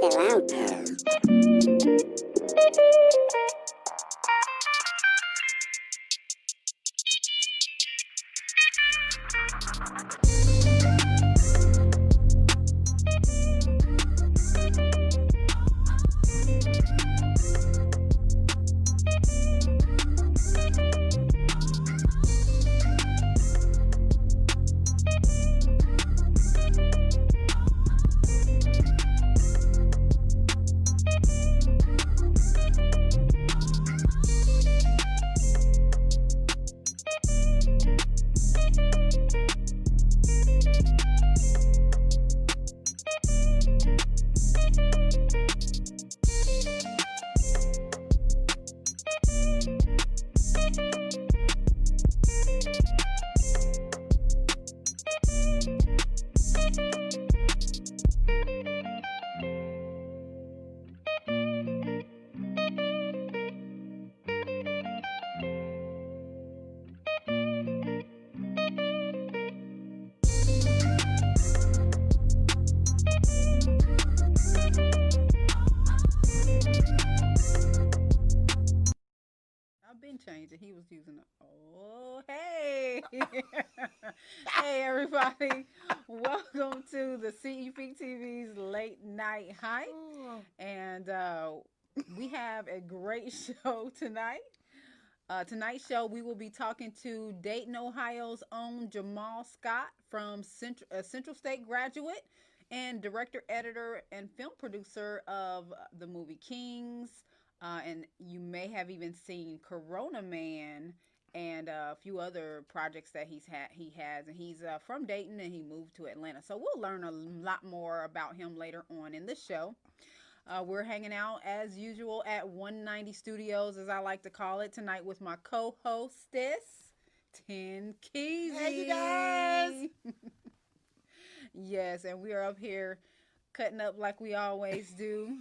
I've been changing. He was using the hey. Hey everybody. Welcome to the CEPTV's late night hype. And we have a great show tonight. Tonight's show, we will be talking to Dayton, Ohio's own Jamaal Scott from Central State graduate and director, editor, and film producer of the movie Kings. And you may have even seen Corona Man and a few other projects that he has, and he's from Dayton and he moved to Atlanta. So we'll learn a lot more about him later on in the show. We're hanging out as usual at 190 Studios, as I like to call it, tonight with my co-hostess, Ten Keezy. Hey, you guys! Yes, and we are up here cutting up like we always do.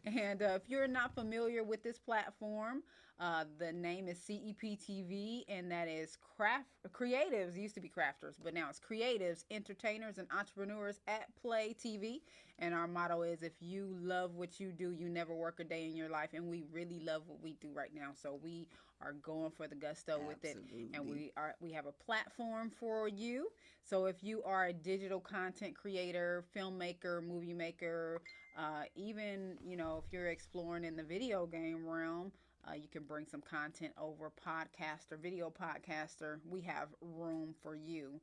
And if you're not familiar with this platform, the name is CEPTV, and that is creatives. It used to be crafters, but now it's creatives, entertainers, and entrepreneurs at Play TV. And our motto is, if you love what you do, you never work a day in your life. And we really love what we do right now, so we are going for the gusto with it. And we have a platform for you. So if you are a digital content creator, filmmaker, movie maker, even if you're exploring in the video game realm, you can bring some content over, podcaster, video podcaster. We have room for you.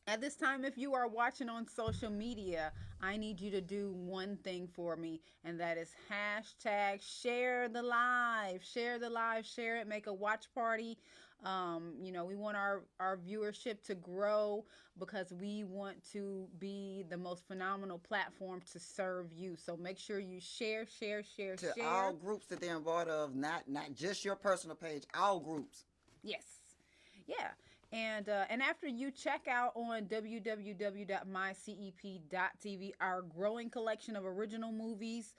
At this time, if you are watching on social media, I need you to do one thing for me, and that is hashtag share the live. Share the live, share it, make a watch party. We want our viewership to grow because we want to be the most phenomenal platform to serve you. So make sure you share to all groups that they're involved of, not just your personal page, all groups. Yes. Yeah. And after you check out on www.mycep.tv our growing collection of original movies,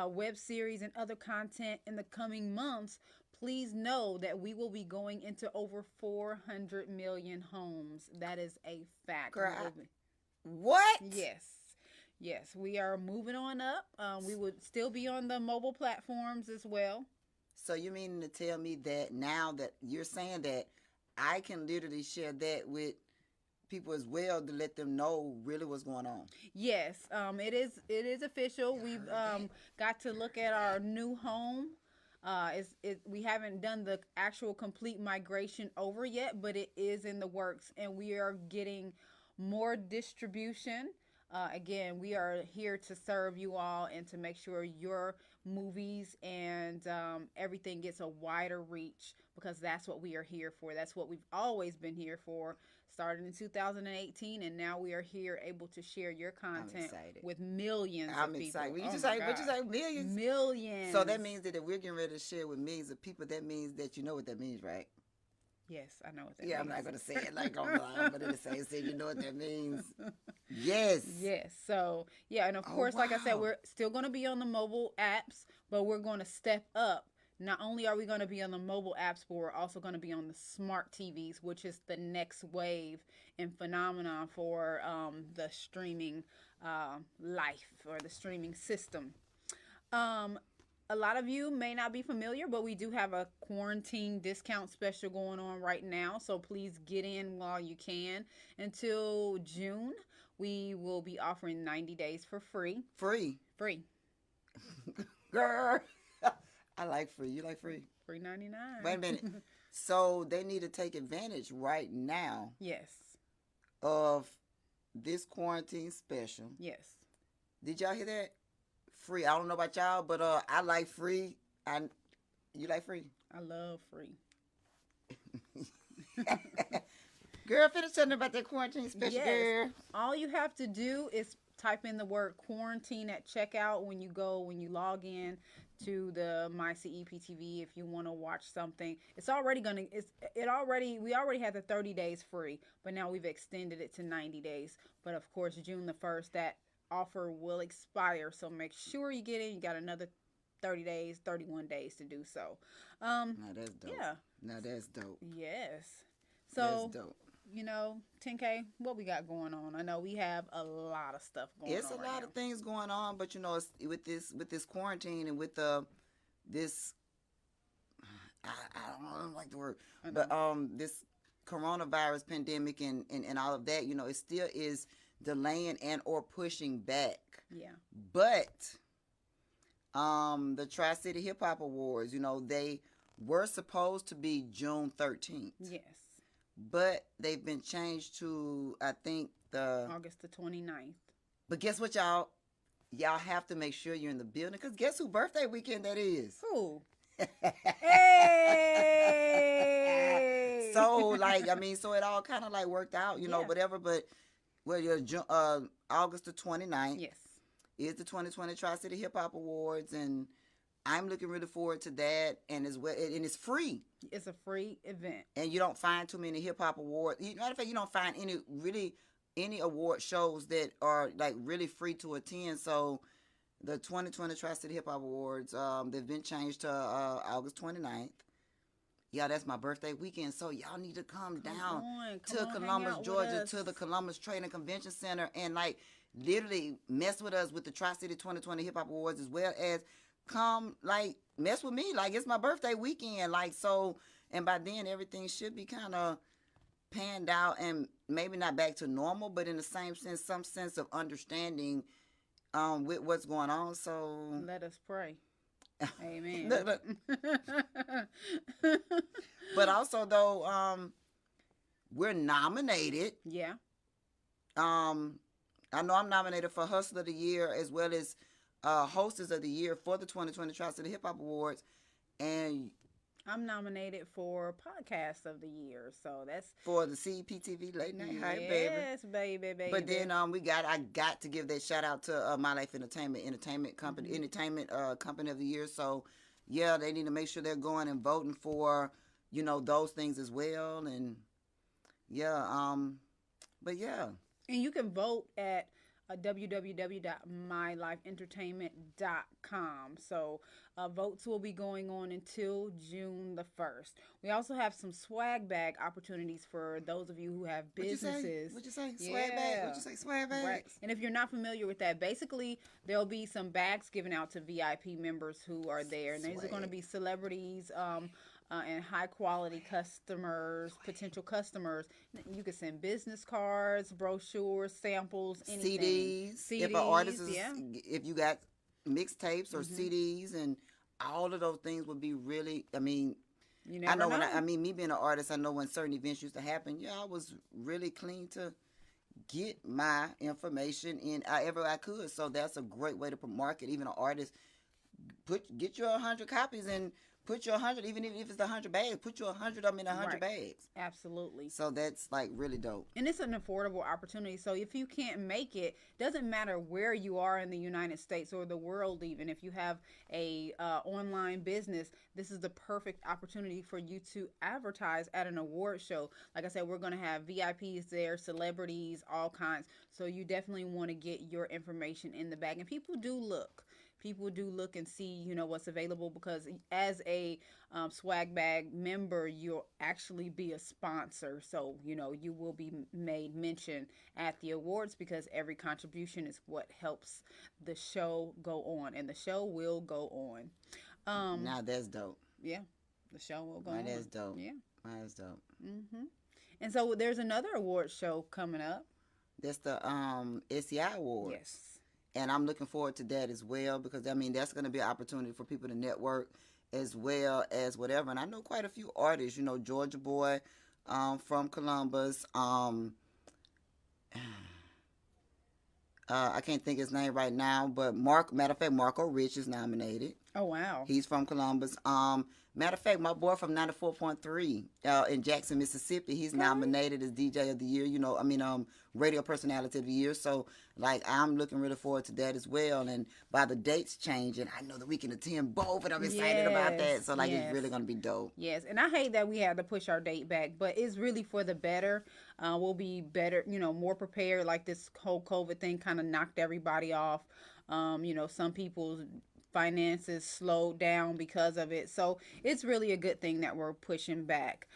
web series, and other content in the coming months, please know that we will be going into over 400 million homes. That is a fact. What? Yes, we are moving on up. We would still be on the mobile platforms as well. So you mean to tell me that now that you're saying that, I can literally share that with people as well to let them know really what's going on? Yes, it is official. We've got to look at our new home. We haven't done the actual complete migration over yet, but it is in the works, and we are getting more distribution. Again, we are here to serve you all and to make sure your movies and everything gets a wider reach, because that's what we are here for. That's what we've always been here for, started in 2018, and now we are here able to share your content with millions of people. I'm excited. What you say, millions? Millions. So that means that if we're getting ready to share with millions of people, that means that you know what that means, right? Yes, I know what that means. I'm not going to say it like online, but it'll say, you know what that means. Yes. So, and of course, like I said, we're still going to be on the mobile apps, but we're going to step up Not only are we going to be on the mobile apps, but we're also going to be on the smart TVs, which is the next wave and phenomenon for the streaming life or the streaming system. Um, a lot of you may not be familiar, but we do have a quarantine discount special going on right now. So please get in while you can. Until June, we will be offering 90 days for free. Free. Free. Girl. I like free. You like free? Free 99. Wait a minute. So they need to take advantage right now Yes. of this quarantine special. Yes. Did y'all hear that? Free. I don't know about y'all, but I like free. You like free? I love free. Girl, finish telling about that quarantine special, Yes. girl. All you have to do is type in the word quarantine at checkout when you log in to the My CEPTV if you want to watch something. We already had the 30 days free, but now we've extended it to 90 days. But of course, June the 1st, that offer will expire, so make sure you get in. You got another 30 days, 31 days to do so. Now that's dope. Yeah. Now that's dope. Yes. So, that's dope. 10K, what we got going on? I know we have a lot of stuff going on. It's a lot now. of things going on, but it's, with this quarantine and with this I don't like the word, but this coronavirus pandemic and all of that, it still is delaying and or pushing back. Yeah. But the Tri-City Hip Hop Awards, they were supposed to be June 13th. Yes. But they've been changed to, I think, August the 29th. But guess what, y'all? Y'all have to make sure you're in the building, because guess who birthday weekend that is? Who? Hey! So it all kind of worked out, Yeah. whatever. But August the 29th Yes. is the 2020 Tri-City Hip Hop Awards, and I'm looking really forward to that. And as well, and it's free. It's a free event. And you don't find too many hip hop awards. Matter of fact, you don't find any award shows that are really free to attend. So the 2020 Tri-City Hip Hop Awards, they've been changed to August 29th. Yeah, that's my birthday weekend. So y'all need to come down to Columbus, Georgia, to the Columbus Trade and Convention Center, and literally mess with us with the Tri-City 2020 Hip Hop Awards, as well as come mess with me. It's my birthday weekend. So, and by then everything should be kind of panned out, and maybe not back to normal, but in the same sense, some sense of understanding with what's going on. So let us pray. Amen. Look. But also though, we're nominated. Yeah. I know I'm nominated for Hustler of the Year, as well as Hostess of the Year for the 2020 Tri-City Hip Hop Awards, and I'm nominated for Podcast of the Year, so that's for the CEPTV Late Night Hype, baby. Yes, baby. But then I got to give that shout out to My Life Entertainment Company, Mm-hmm. Entertainment Company of the Year. So yeah, they need to make sure they're going and voting for those things as well, and yeah, but yeah. And you can vote at www.mylifeentertainment.com. So votes will be going on until June the 1st. We also have some swag bag opportunities for those of you who have businesses. What'd you say? Swag bag? What'd you say? Swag bags? Right. And if you're not familiar with that, basically there'll be some bags given out to VIP members who are there. And these are going to be celebrities, and high quality customers, potential customers. You can send business cards, brochures, samples, anything. CDs. If an artist is, if you got mixtapes or CDs, and all of those things would be really. You never I know. know. Me being an artist, I know when certain events used to happen. Yeah, I was really clean to get my information in however I could. So that's a great way to market. Even an artist, get your 100 copies and put your 100, even if it's 100 bags, put your 100 of them in 100 bags. Absolutely. So that's really dope. And it's an affordable opportunity. So if you can't make it, doesn't matter where you are in the United States or the world, even if you have a online business, this is the perfect opportunity for you to advertise at an award show. Like I said, we're going to have VIPs there, celebrities, all kinds. So you definitely want to get your information in the bag. And people do look. people do look and see, what's available, because as a swag bag member, you'll actually be a sponsor. So, you will be made mention at the awards, because every contribution is what helps the show go on, and the show will go on. Now that's dope. Yeah, the show will go Now on. that's dope. Yeah. Now that's dope. And so there's another award show coming up. That's the SCI Awards. Yes. And I'm looking forward to that as well, because I mean that's going to be an opportunity for people to network as well as whatever. And I know quite a few artists. Georgia Boy from Columbus. I can't think his name right now, but matter of fact, Marco Rich is nominated. Oh, wow. He's from Columbus. Matter of fact, my boy from 94.3 in Jackson, Mississippi, he's nominated as DJ of the Year, Radio Personality of the Year. So, I'm looking really forward to that as well. And by the dates changing, I know that we can attend both, and I'm excited about that. So, it's really going to be dope. Yes, and I hate that we had to push our date back, but it's really for the better. We'll be better, more prepared. This whole COVID thing kind of knocked everybody off. Some people's finances slowed down because of it. So it's really a good thing that we're pushing back.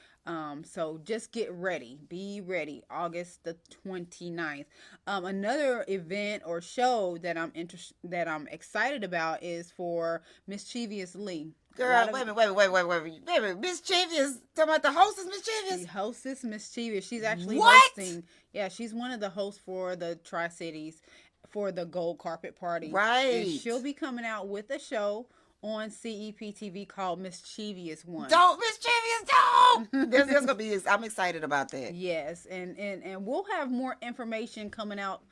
So just get ready. Be ready. August the 29th. Another event or show that I'm excited about is for Mischievous Lee. Girl, wait a minute. Mischievous. Talking about the hostess, Mischievous? The hostess, Mischievous. She's actually What? hosting. Yeah, she's one of the hosts for the Tri-Cities for the Gold Carpet Party. Right. And she'll be coming out with a show on CEPTV called Mischievous One. Don't, Mischievous, don't! There's gonna be. I'm excited about that. Yes, and we'll have more information coming out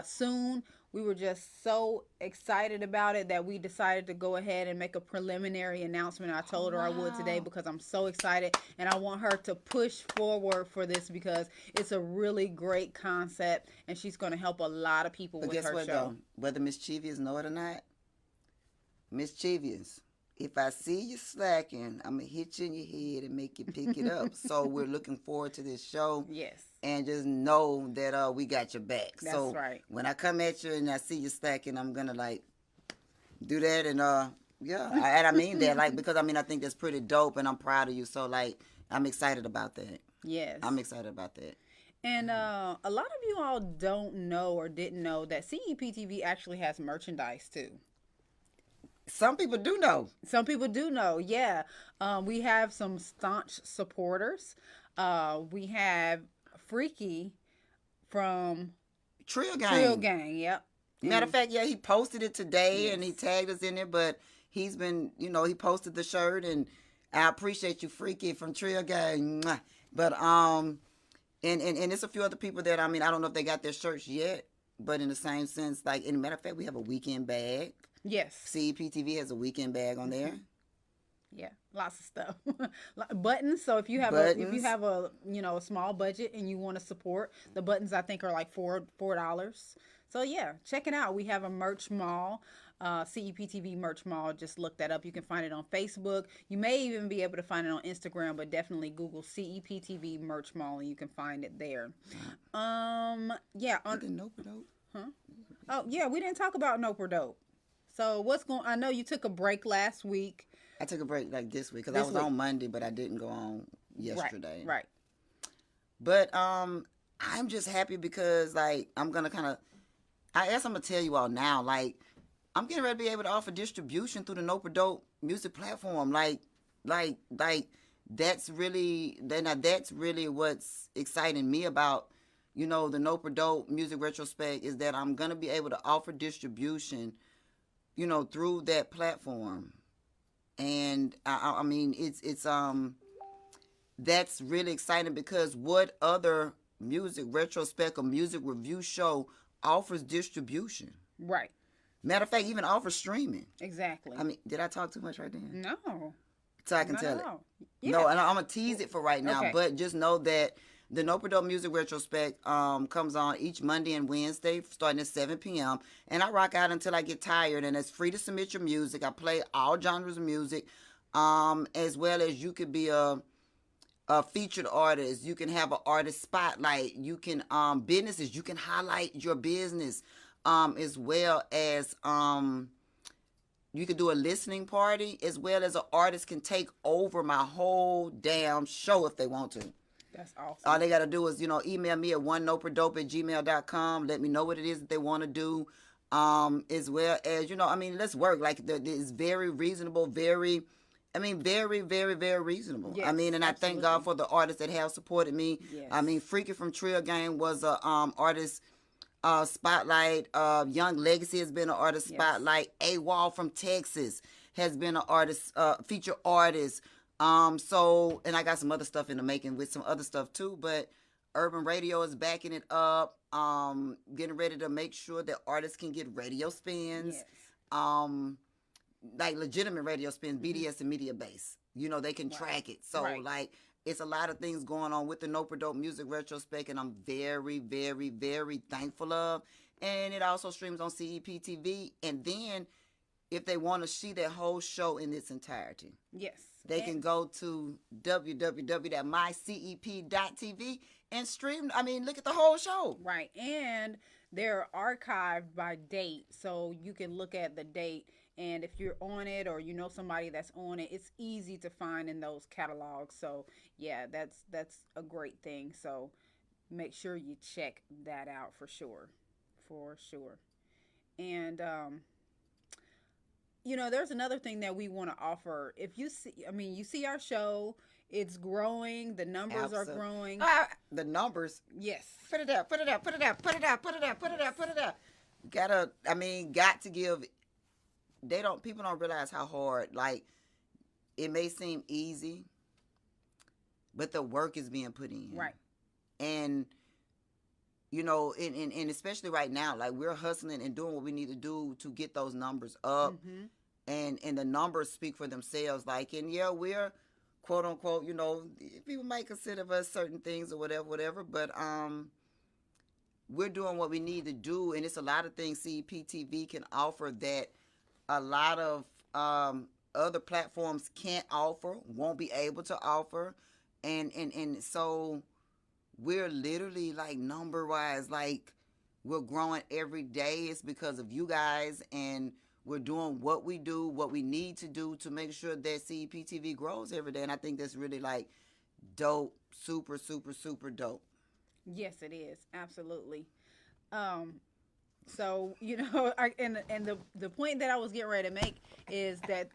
soon. We were just so excited about it that we decided to go ahead and make a preliminary announcement. I told her I would today because I'm so excited, and I want her to push forward for this because it's a really great concept, and she's going to help a lot of people with her show. Though? Whether Mischievous know it or not, Mischievous, if I see you slacking, I'm going to hit you in your head and make you pick it up. So we're looking forward to this show. Yes. And just know that we got your back. That's so right. When I come at you and I see you slacking, I'm going to do that. And yeah, and I mean that because I think that's pretty dope and I'm proud of you. So I'm excited about that. Yes. I'm excited about that. And a lot of you all don't know or didn't know that CEPTV actually has merchandise too. Some people do know. Some people do know, yeah. We have some staunch supporters. We have Freaky from Trill Gang. Trill Gang, yep. Matter of fact, yeah, he posted it today. Yes. And he tagged us in it, but he's been, he posted the shirt, and I appreciate you, Freaky from Trill Gang. Mwah. But and it's a few other people that I don't know if they got their shirts yet, but in the same sense, in matter of fact, we have a weekend bag. Yes. CEPTV has a weekend bag on there. Yeah, lots of stuff. Buttons. So if you have a a small budget and you want to support, the buttons I think are like $4. So yeah, check it out. We have a merch mall, CEPTV merch mall. Just look that up. You can find it on Facebook. You may even be able to find it on Instagram, but definitely Google CEPTV merch mall and you can find it there. Yeah. Huh? Oh yeah, we didn't talk about Nope or Dope. So I know you took a break last week. I took a break this week because I was on Monday, but I didn't go on yesterday. Right. But I'm just happy because I'm gonna I guess I'm gonna tell you all now, I'm getting ready to be able to offer distribution through the Nope or Dope music platform. That's really what's exciting me about the Nope or Dope music retrospect is that I'm gonna be able to offer distribution through that platform. And it's that's really exciting because what other music retrospect or music review show offers distribution? Right. Matter of fact, even offers streaming. Exactly. Did I talk too much right there? No. So I can tell it. Yeah. No, and I'm gonna tease it for right now, Okay. but just know that the Nope or Dope Music Retrospect comes on each Monday and Wednesday starting at 7 p.m. And I rock out until I get tired. And it's free to submit your music. I play all genres of music, as well as you could be a featured artist. You can have an artist spotlight. You can businesses. You can highlight your business, as well as you could do a listening party as well as an artist can take over my whole damn show if they want to. That's awesome. All they got to do is, email me at onenoperdope@gmail.com. Let me know what it is that they want to do. As well as, let's work. Like, it's very reasonable, very, very, very, very reasonable. Yes, and I thank God for the artists that have supported me. Yes. Freaky from Trill Gang was a artist spotlight. Young Legacy has been an artist spotlight. AWOL from Texas has been an artist, feature artist. And I got some other stuff in the making with some other stuff too, but Urban Radio is backing it up. Getting ready to make sure that artists can get radio spins. Yes. Like legitimate radio spins, BDS and media base. They can track it. So like, it's a lot of things going on with the No Dope Music Retrospect, and I'm very, very, very thankful of. And it also streams on CEPTV. And then, if they want to see that whole show in its entirety, they can go to www.mycep.tv and stream. Look at the whole show. Right. And they're archived by date, so you can look at the date. And if you're on it or you know somebody that's on it, it's easy to find in those catalogs. So, yeah, that's a great thing. So, make sure you check that out for sure. For sure. And, there's another thing that we want to offer. If you see, you see our show, it's growing. The numbers are growing. The numbers? Yes. Put it out. Got to give. People don't realize how hard, like, it may seem easy, but the work is being put in. Right. And, and especially right now, like, we're hustling and doing what we need to do to get those numbers up. Mm-hmm. And the numbers speak for themselves. Like, and yeah, we're, quote unquote, people might consider us certain things or whatever, but we're doing what we need to do. And it's a lot of things CEPTV can offer that a lot of other platforms can't offer, won't be able to offer. And so we're literally, like, number-wise, like, we're growing every day. It's because of you guys, and we're doing what we do, what we need to do to make sure that CEPTV grows every day. And I think that's really, like, dope, super, super, super dope. Yes, it is. Absolutely. So, the point that I was getting ready to make is that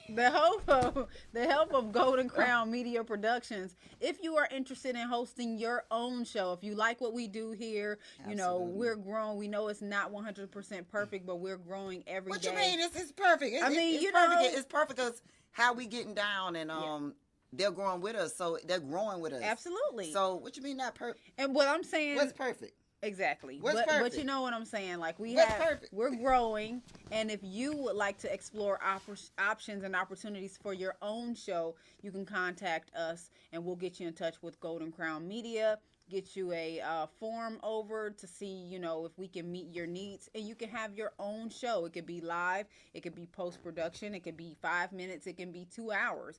the help of Golden Crown Media Productions, if you are interested in hosting your own show, if you like what we do here, we're growing. We know it's not 100% perfect, but we're growing every day. What you mean? It's perfect. It's perfect. It's perfect because how we getting down and they're growing with us, so they're growing with us. Absolutely. So what you mean not perfect? And what I'm saying, what's perfect? Exactly. What's perfect? But you know what I'm saying? Like, we're growing, and if you would like to explore options and opportunities for your own show, you can contact us, and we'll get you in touch with Golden Crown Media. Get you a form over to see, if we can meet your needs, and you can have your own show. It could be live, it could be post-production, it could be 5 minutes, it can be 2 hours,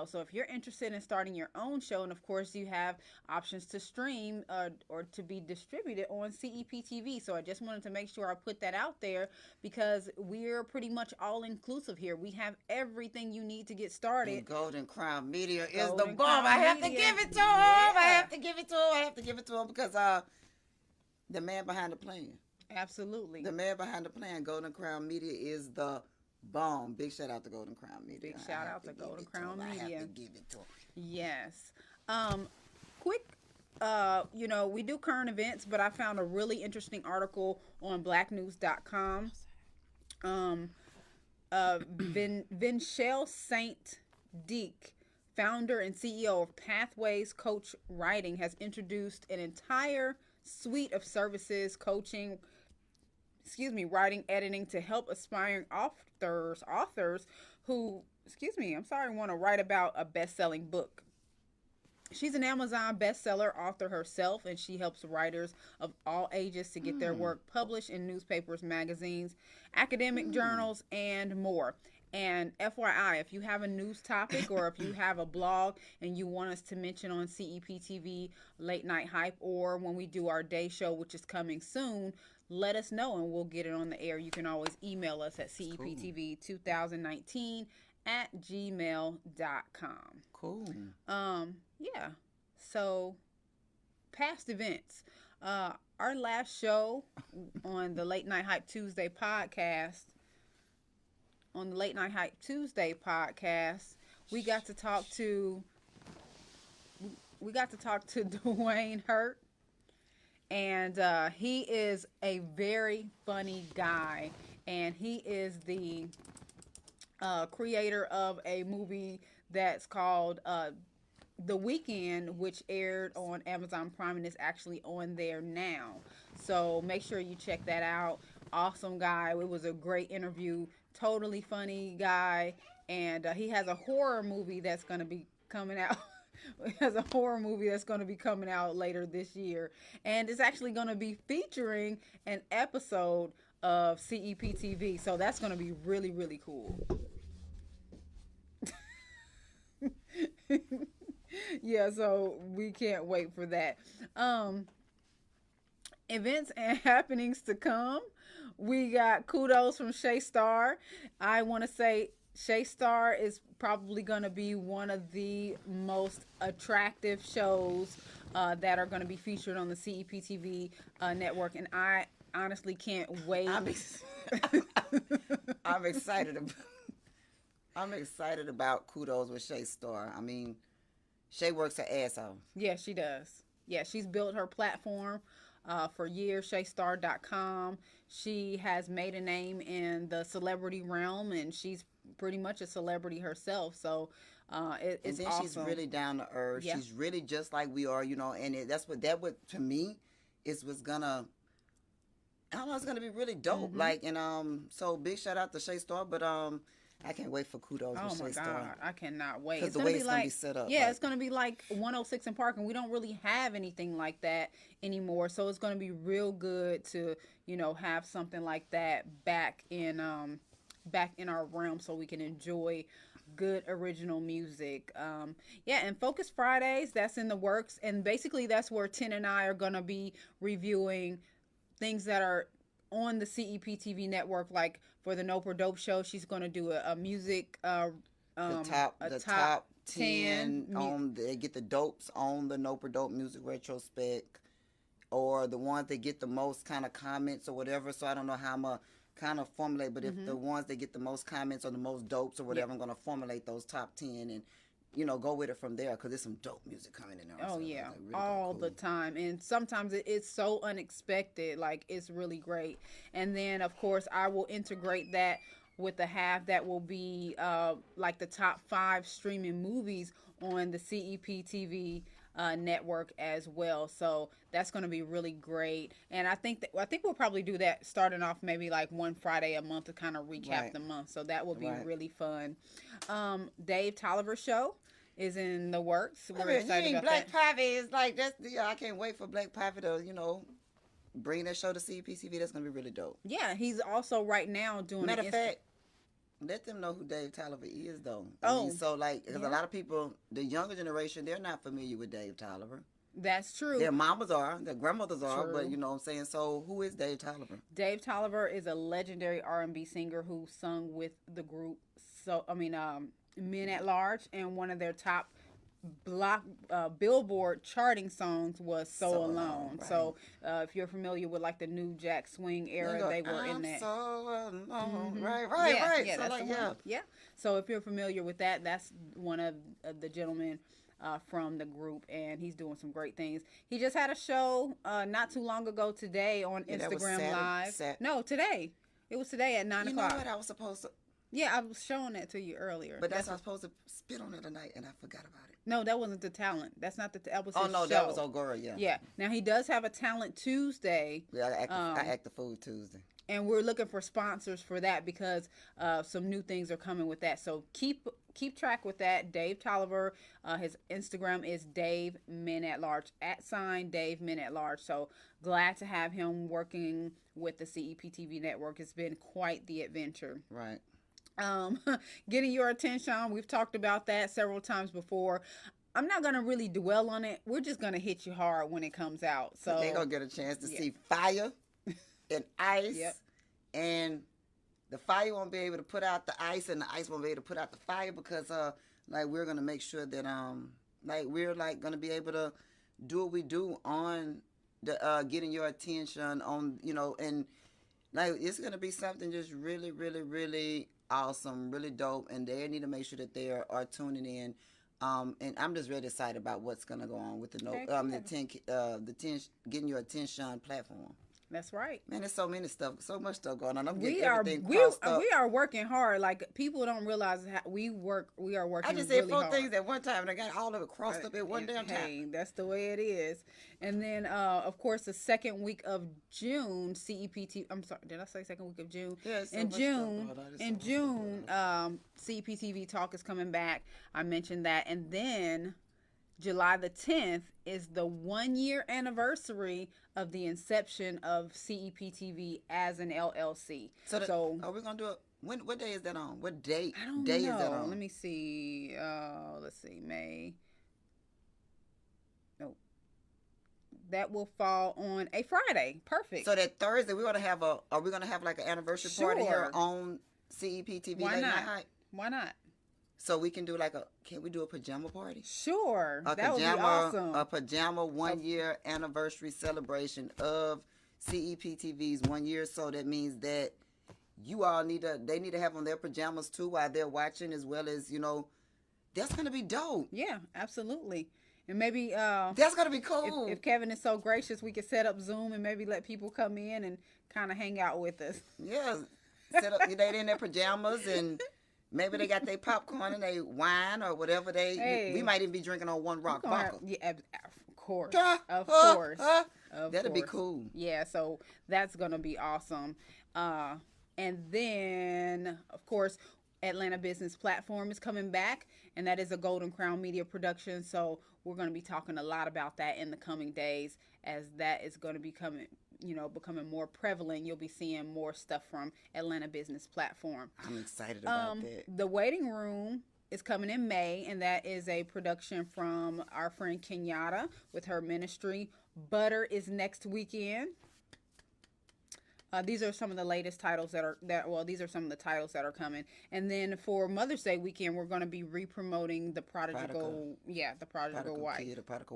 so if you're interested in starting your own show, and of course you have options to stream or to be distributed on CEPTV. So I just wanted to make sure I put that out there, because we're pretty much all inclusive here. We have everything you need to get started. And Golden Crown Media is the bomb. I have to give it to him. I have to give it to him because the man behind the plan. Absolutely. The man behind the plan, Golden Crown Media, is the bomb. Big shout out to Golden Crown Media. Big shout out to Golden Crown Media. I have to give it to him. Yes. Quick, we do current events, but I found a really interesting article on blacknews.com. Vinchelle Saint Deek, founder and CEO of Pathways Coach Writing, has introduced an entire suite of services, coaching, writing, editing, to help aspiring authors who, want to write about a best-selling book. She's an Amazon bestseller author herself, and she helps writers of all ages to get their work published in newspapers, magazines, academic journals, and more. And FYI, if you have a news topic or if you have a blog and you want us to mention on CEPTV Late Night Hype, or when we do our day show, which is coming soon, let us know and we'll get it on the air. You can always email us at Cool. ceptv2019@gmail.com. Cool. Yeah. So past events. Our last show on the Late Night Hype Tuesday podcast, we got to talk to Dwayne Hurt, and he is a very funny guy, and he is the creator of a movie that's called The Weekend, which aired on Amazon Prime and is actually on there now. So make sure you check that out. Awesome guy. It was a great interview. Totally funny guy. And he has a horror movie that's going to be coming out. Later this year. And it's actually going to be featuring an episode of CEPTV. So that's going to be really, really cool. Yeah, so we can't wait for that. Events and happenings to come. We got kudos from Shay Star. I want to say Shay Star is probably going to be one of the most attractive shows that are going to be featured on the CEPTV network, and I honestly can't wait. I'm excited. I'm excited about kudos with Shay Star. I mean, Shay works her ass off. Yeah, she does. Yeah, she's built her platform for years, shaystar.com. She has made a name in the celebrity realm, and she's pretty much a celebrity herself. So it's awesome. She's really down to earth. Yeah. She's really just like we are, and that's what to me is what's gonna. I don't know, it's gonna be really dope. Mm-hmm. So big shout out to Shay Star, but I can't wait for kudos with Shay Star. Oh my God, I cannot wait. Because the way it's gonna be set up. Yeah, it's gonna be like 106 in Park, and we don't really have anything like that anymore. So it's gonna be real good to have something like that back in our realm, so we can enjoy good original music. And Focus Fridays, that's in the works, and basically that's where Tin and I are gonna be reviewing things that are on the CEPTV network, like for the Nope or Dope show, she's going to do a music the top 10 on they get the dopes on the Nope or Dope music retrospect, or the ones that get the most kind of comments or whatever. So I don't know how I'm gonna kind of formulate, but if the ones that get the most comments or the most dopes or whatever, I'm gonna formulate those top 10 and go with it from there, because there's some dope music coming in there. Oh, so yeah. really all cool. the time. And sometimes it's so unexpected. Like, it's really great. And then, of course, I will integrate that with the half that will be like the top 5 streaming movies on the CEPTV network as well. So that's going to be really great. And I think we'll probably do that starting off maybe like one Friday a month to kind of recap the month. So that will be really fun. Dave Tolliver show is in the works. We're excited about Black that. Private is like that's I can't wait for Black Private to bring that show to CPTV. That's gonna be really dope. Yeah, he's also right now doing. Matter of fact, let them know who Dave Tolliver is, though. Because a lot of people, the younger generation, they're not familiar with Dave Tolliver. That's true. Their mamas are, their grandmothers are, but you know what I'm saying. So who is Dave Tolliver? Dave Tolliver is a legendary R&B singer who sung with the group. Men at Large, and one of their top Billboard charting songs was So Alone. Right. So if you're familiar with like the new Jack Swing era, they were in that. So alone. Mm-hmm. Right. Yeah, so that's like, the one. Yeah. So if you're familiar with that, that's one of the gentlemen from the group, and he's doing some great things. He just had a show not too long ago today on Instagram Live. No, today. It was today at 9 o'clock. You know what I was supposed to... Yeah, I was showing that to you earlier. But I was supposed to spit on it tonight, and I forgot about it. No, that wasn't the talent. That's not that was his show. That was Ogura, yeah. Yeah. Now, he does have a Talent Tuesday. Yeah, I act the food Tuesday. And we're looking for sponsors for that because some new things are coming with that. So keep track with that. Dave Tolliver, his Instagram is Dave Men at Large, @ Dave Men at Large. So glad to have him working with the CEPTV network. It's been quite the adventure. Right. Getting your attention. We've talked about that several times before. I'm not going to really dwell on it. We're just going to hit you hard when it comes out. So they're going to get a chance to see fire. and ice. Yep. And the fire won't be able to put out the ice, and the ice won't be able to put out the fire because like we're gonna make sure that like we're like gonna be able to do what we do on the getting your attention on, you know, and like it's gonna be something just really, really, really awesome, really dope, and they need to make sure that they are tuning in. And I'm just really excited about what's gonna go on with the the 10 getting your attention platform. That's right. Man, there's so much stuff going on. I'm We getting are everything crossed up. we are working hard. Like people don't realize how we work. We are working. I just really said four hard. things at one time, and I got all of it crossed up at one damn time. Hey, that's the way it is. And then, of course, the second week of June, CEPTV. I'm sorry, did I say second week of June? Yes. In June, CEPTV Talk is coming back. I mentioned that, and then July the 10th is the 1-year anniversary of the inception of CEPTV as an LLC. So are we gonna do it? What day is that on? What date? I don't know. Is that on? Let me see. Let's see. May. No. That will fall on a Friday. Perfect. So that Thursday are we gonna have like an anniversary party here on CEPTV? Why Late not? Night? Why not? So we can do can we do a pajama party? Sure. That would be awesome. A pajama 1-year anniversary celebration of CEPTV's 1 year. So that means that you all they need to have on their pajamas too while they're watching, as well as, you know, that's going to be dope. Yeah, absolutely. And maybe that's going to be cool. If Kevin is so gracious, we could set up Zoom and maybe let people come in and kind of hang out with us. Yeah. Set up, they in their pajamas, and maybe they got their popcorn and they wine or whatever we might even be drinking on One Rock vodka. Yeah, of course. Of course. That'd be cool. Yeah, so that's going to be awesome. And then, of course, Atlanta Business Platform is coming back, and that is a Golden Crown Media production. So we're going to be talking a lot about that in the coming days, as that is going to be becoming more prevalent. You'll be seeing more stuff from Atlanta Business Platform. I'm excited about that. The Waiting Room is coming in May, and that is a production from our friend Kenyatta with her ministry. Butter is next weekend. These are some of the latest titles these are some of the titles that are coming. And then for Mother's Day weekend, we're going to be re-promoting the Prodigal Wife. Kid, the Prodigal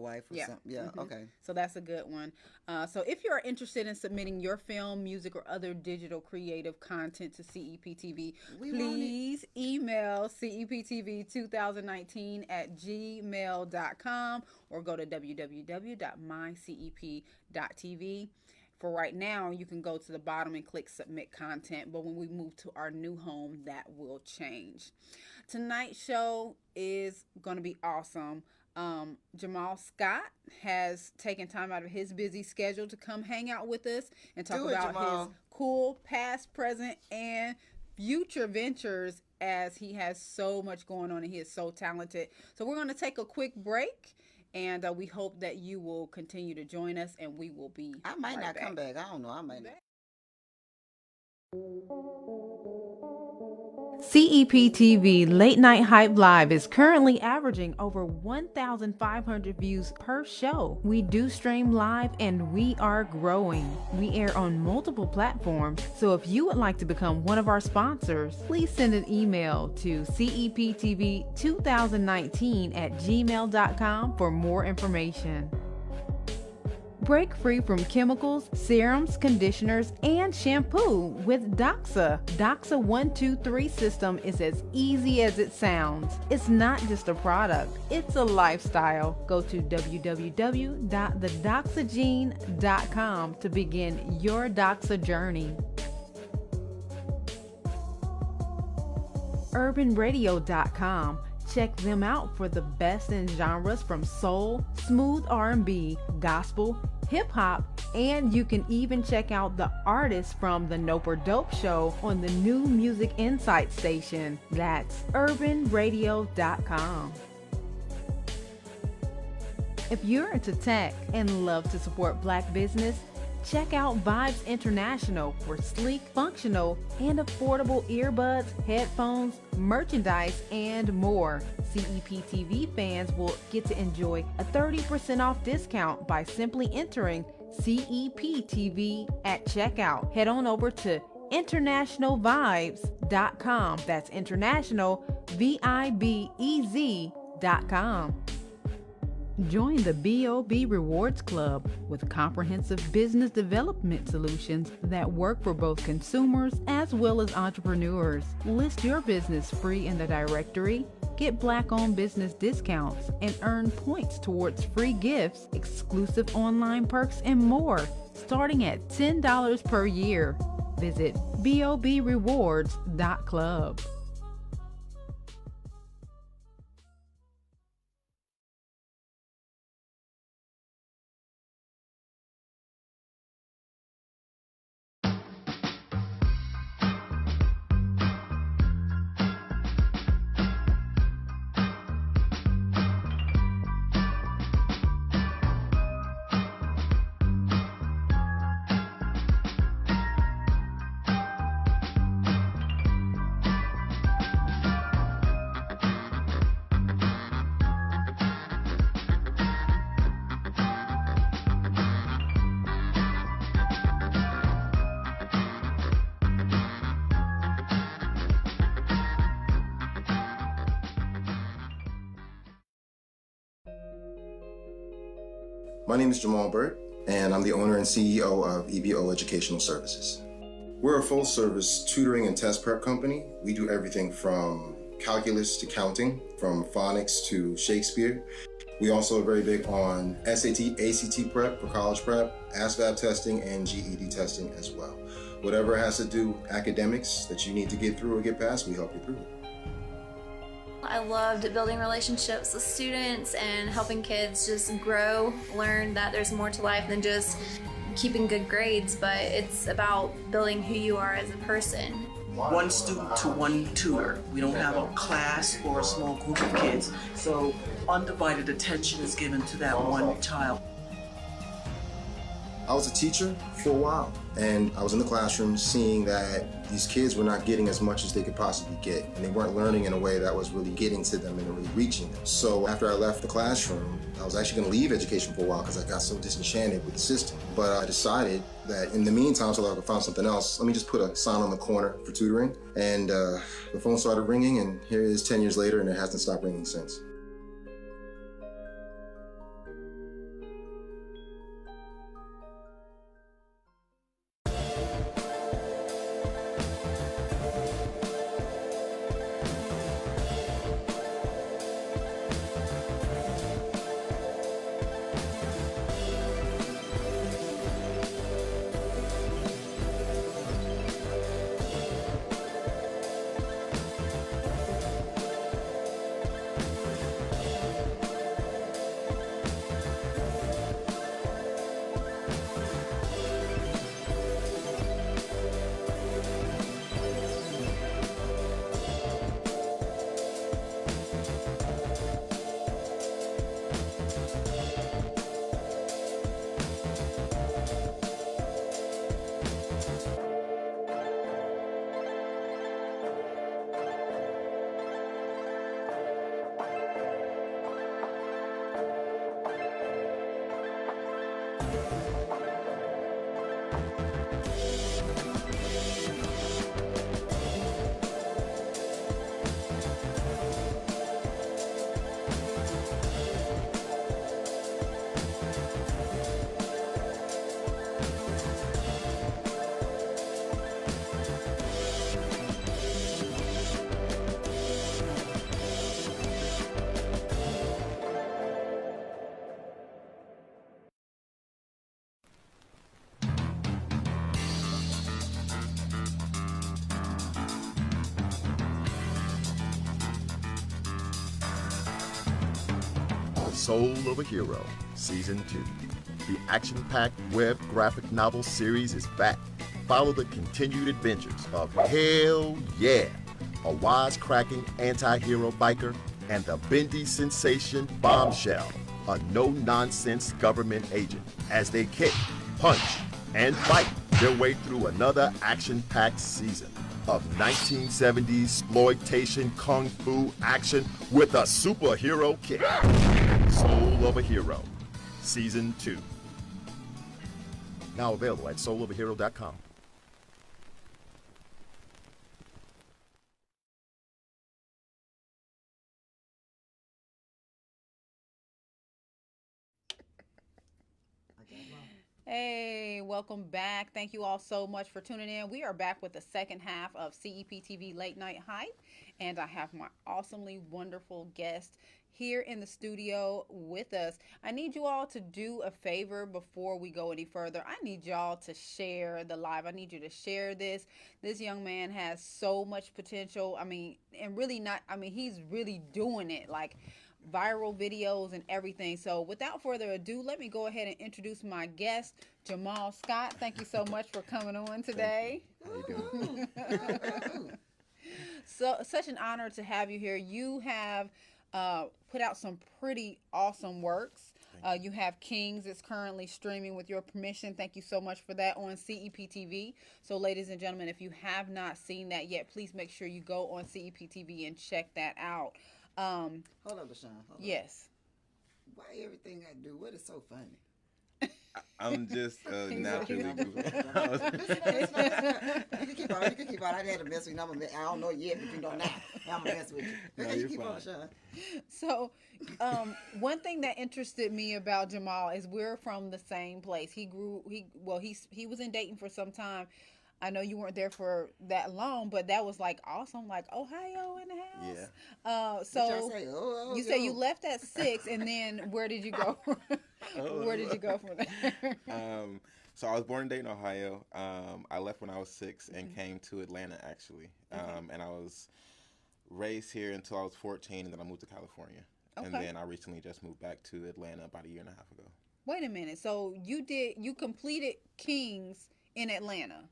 Wife. Or something. Yeah, mm-hmm. Okay. So that's a good one. So if you're interested in submitting your film, music, or other digital creative content to CEPTV, please email CEPTV2019@gmail.com or go to www.mycep.tv. For right now, you can go to the bottom and click submit content, but when we move to our new home, that will change. Tonight's show is going to be awesome. Jamaal Scott has taken time out of his busy schedule to come hang out with us and talk about his cool past, present, and future ventures, as he has so much going on and he is so talented. So we're going to take a quick break. And we hope that you will continue to join us, and we will be I might right not back. come back. I don't know. I might not. CEPTV Late Night Hype Live is currently averaging over 1,500 views per show. We do stream live and we are growing. We air on multiple platforms, so if you would like to become one of our sponsors, please send an email to CEPTV2019@gmail.com for more information. Break free from chemicals, serums, conditioners, and shampoo with Doxa. Doxa 123 system is as easy as it sounds. It's not just a product, it's a lifestyle. Go to www.thedoxagene.com to begin your Doxa journey. urbanradio.com. Check them out for the best in genres from soul, smooth R&B, gospel, hip-hop, and you can even check out the artists from the Nope or Dope show on the new Music Insight station. That's urbanradio.com. If you're into tech and love to support Black business, check out Vibes International for sleek, functional, and affordable earbuds, headphones, merchandise, and more. CEPTV fans will get to enjoy a 30% off discount by simply entering CEPTV at checkout. Head on over to internationalvibes.com. That's international, VIBEZ.com. Join the BOB Rewards Club with comprehensive business development solutions that work for both consumers as well as entrepreneurs. List your business free in the directory, get Black-owned business discounts, and earn points towards free gifts, exclusive online perks, and more, starting at $10 per year. Visit bobrewards.club. My name is Jamaal Burt, and I'm the owner and CEO of EBO Educational Services. We're a full-service tutoring and test prep company. We do everything from calculus to counting, from phonics to Shakespeare. We also are very big on SAT, ACT prep for college prep, ASVAB testing, and GED testing as well. Whatever has to do academics that you need to get through or get past, we help you through it. I loved building relationships with students and helping kids just grow, learn that there's more to life than just keeping good grades, but it's about building who you are as a person. One student to one tutor. We don't have a class or a small group of kids, so undivided attention is given to that one child. I was a teacher for a while, and I was in the classroom seeing that these kids were not getting as much as they could possibly get, and they weren't learning in a way that was really getting to them and really reaching them. So after I left the classroom, I was actually going to leave education for a while because I got so disenchanted with the system. But I decided that in the meantime, so that I could find something else, let me just put a sign on the corner for tutoring. And the phone started ringing, and here it is 10 years later, and it hasn't stopped ringing since. Soul of a Hero, Season 2. The action-packed web graphic novel series is back. Follow the continued adventures of Hell Yeah, a wisecracking anti-hero biker, and the bendy sensation Bombshell, a no-nonsense government agent, as they kick, punch, and fight their way through another action-packed season of 1970s exploitation kung fu action with a superhero kick. Soul of a Hero, Season 2. Now available at souloverhero.com. Hey, welcome back. Thank you all so much for tuning in. We are back with the second half of CEPTV Late Night Hype, and I have my awesomely wonderful guest here in the studio with us. I need you all to do a favor before we go any further. I need y'all to share the live. I need you to share this. This young man has so much potential. I mean, and really not, I mean, he's really doing it. Like, viral videos and everything. So without further ado, let me go ahead and introduce my guest, Jamaal Scott. Thank you so much for coming on today. How you doing? So such an honor to have you here. You have put out some pretty awesome works. You have Kings. It's currently streaming with your permission. Thank you so much for that on CEPTV. So ladies and gentlemen, if you have not seen that yet, please make sure you go on CEPTV and check that out. Hold up, LaShawn. Yes. Why everything I do? What is so funny? I'm just naturally. Listen. You can keep on. You can keep on. I had to mess with you. I don't know yet, but you know now. I'm gonna mess with you. No, Okay, you you're keep on, fine. LaShawn. So, one thing that interested me about Jamaal is we're from the same place. He was in Dayton for some time. I know you weren't there for that long, but that was like awesome, like Ohio in the house. Yeah. So What y'all say? you say you left at 6, and then where did you go? Where did you go from there? So I was born in Dayton, Ohio. I left when I was 6 and came to Atlanta actually. And I was raised here until I was 14, and then I moved to California. Okay. And then I recently just moved back to Atlanta about a year and a half ago. Wait a minute. So you completed Kings in Atlanta?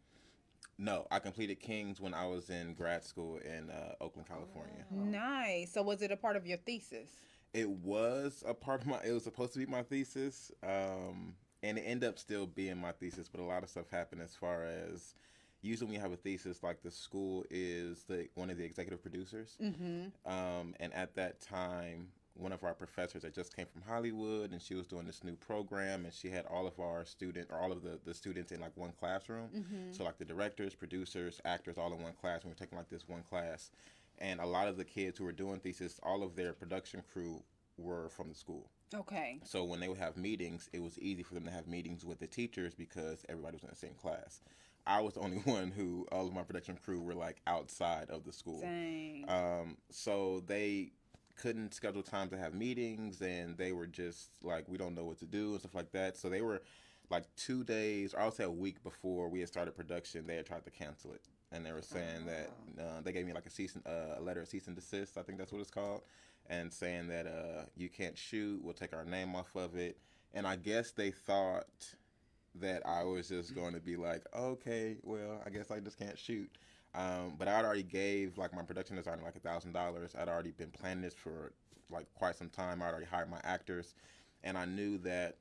No, I completed Kings when I was in grad school in Oakland, California. Nice. So was it a part of your thesis? It was a part of it was supposed to be my thesis, and it ended up still being my thesis, but a lot of stuff happened as far as, usually when you have a thesis, like the school is one of the executive producers, and at that time, one of our professors that just came from Hollywood, and she was doing this new program, and she had all of our the students in like one classroom. So like the directors, producers, actors, all in one class. And we were taking like this one class, and a lot of the kids who were doing thesis, all of their production crew were from the school. Okay. So when they would have meetings, it was easy for them to have meetings with the teachers because everybody was in the same class. I was the only one who all of my production crew were like outside of the school. Dang. So they couldn't schedule time to have meetings, and they were just like, we don't know what to do and stuff like that. So they were like 2 days, or I would say a week before we had started production, they had tried to cancel it, and they were saying that they gave me like a letter of cease and desist, I think that's what it's called, and saying that you can't shoot, we'll take our name off of it. And I guess they thought that I was just going to be like, okay, well, I guess I just can't shoot. But I already gave like my production designer like $1,000. I'd already been planning this for like quite some time. I'd already hired my actors, and I knew that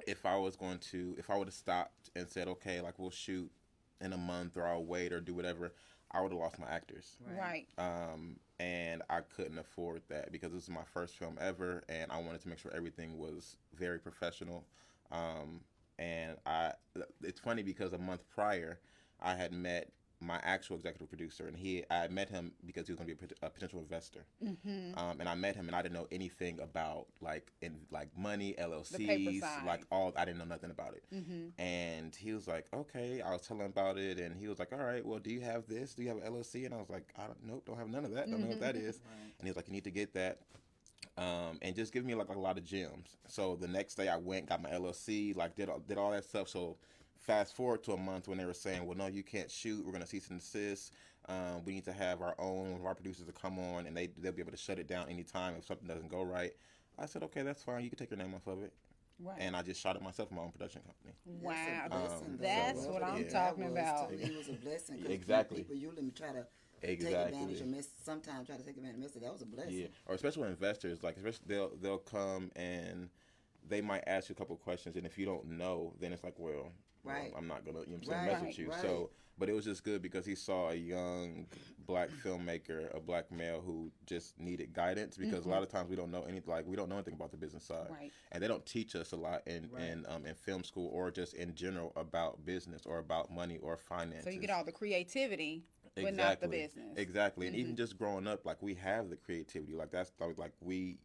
if I would have stopped and said, okay, like we'll shoot in a month, or I'll wait, or do whatever, I would have lost my actors. Right. And I couldn't afford that because this was my first film ever, and I wanted to make sure everything was very professional. And it's funny because a month prior, I had met my actual executive producer, and I met him because he was going to be a potential investor. And I met him, and I didn't know anything about like money, LLCs, I didn't know nothing about it. And he was like, okay, I was telling him about it, and he was like, all right, well, do you have this? Do you have an LLC? And I was like, nope, don't have none of that. Don't know what that is. And he was like, you need to get that. And just give me like a lot of gems. So the next day I went, got my LLC, like did all that stuff. So fast forward to a month when they were saying, well, no, you can't shoot. We're going to cease and desist. We need to have our producers to come on, and they'll be able to shut it down anytime if something doesn't go right. I said, okay, that's fine. You can take your name off of it. Right. And I just shot it myself in my own production company. Wow. That's what I'm talking about. It was a blessing. Exactly. People usually try to take advantage of sometimes try to take advantage of that was a blessing. Yeah, or especially with investors, like especially they'll come and they might ask you a couple of questions, and if you don't know, then it's like, well, Right. I'm not gonna, Right, mess with you. right. So, but it was just good because he saw a young black filmmaker, a black male who just needed guidance, because a lot of times we don't know anything about the business side, Right. and they don't teach us a lot in Right. in film school or just in general about business or about money or finances. So you get all the creativity, but not the business. Exactly. And even just growing up, like, we have the creativity. Like, that's like we,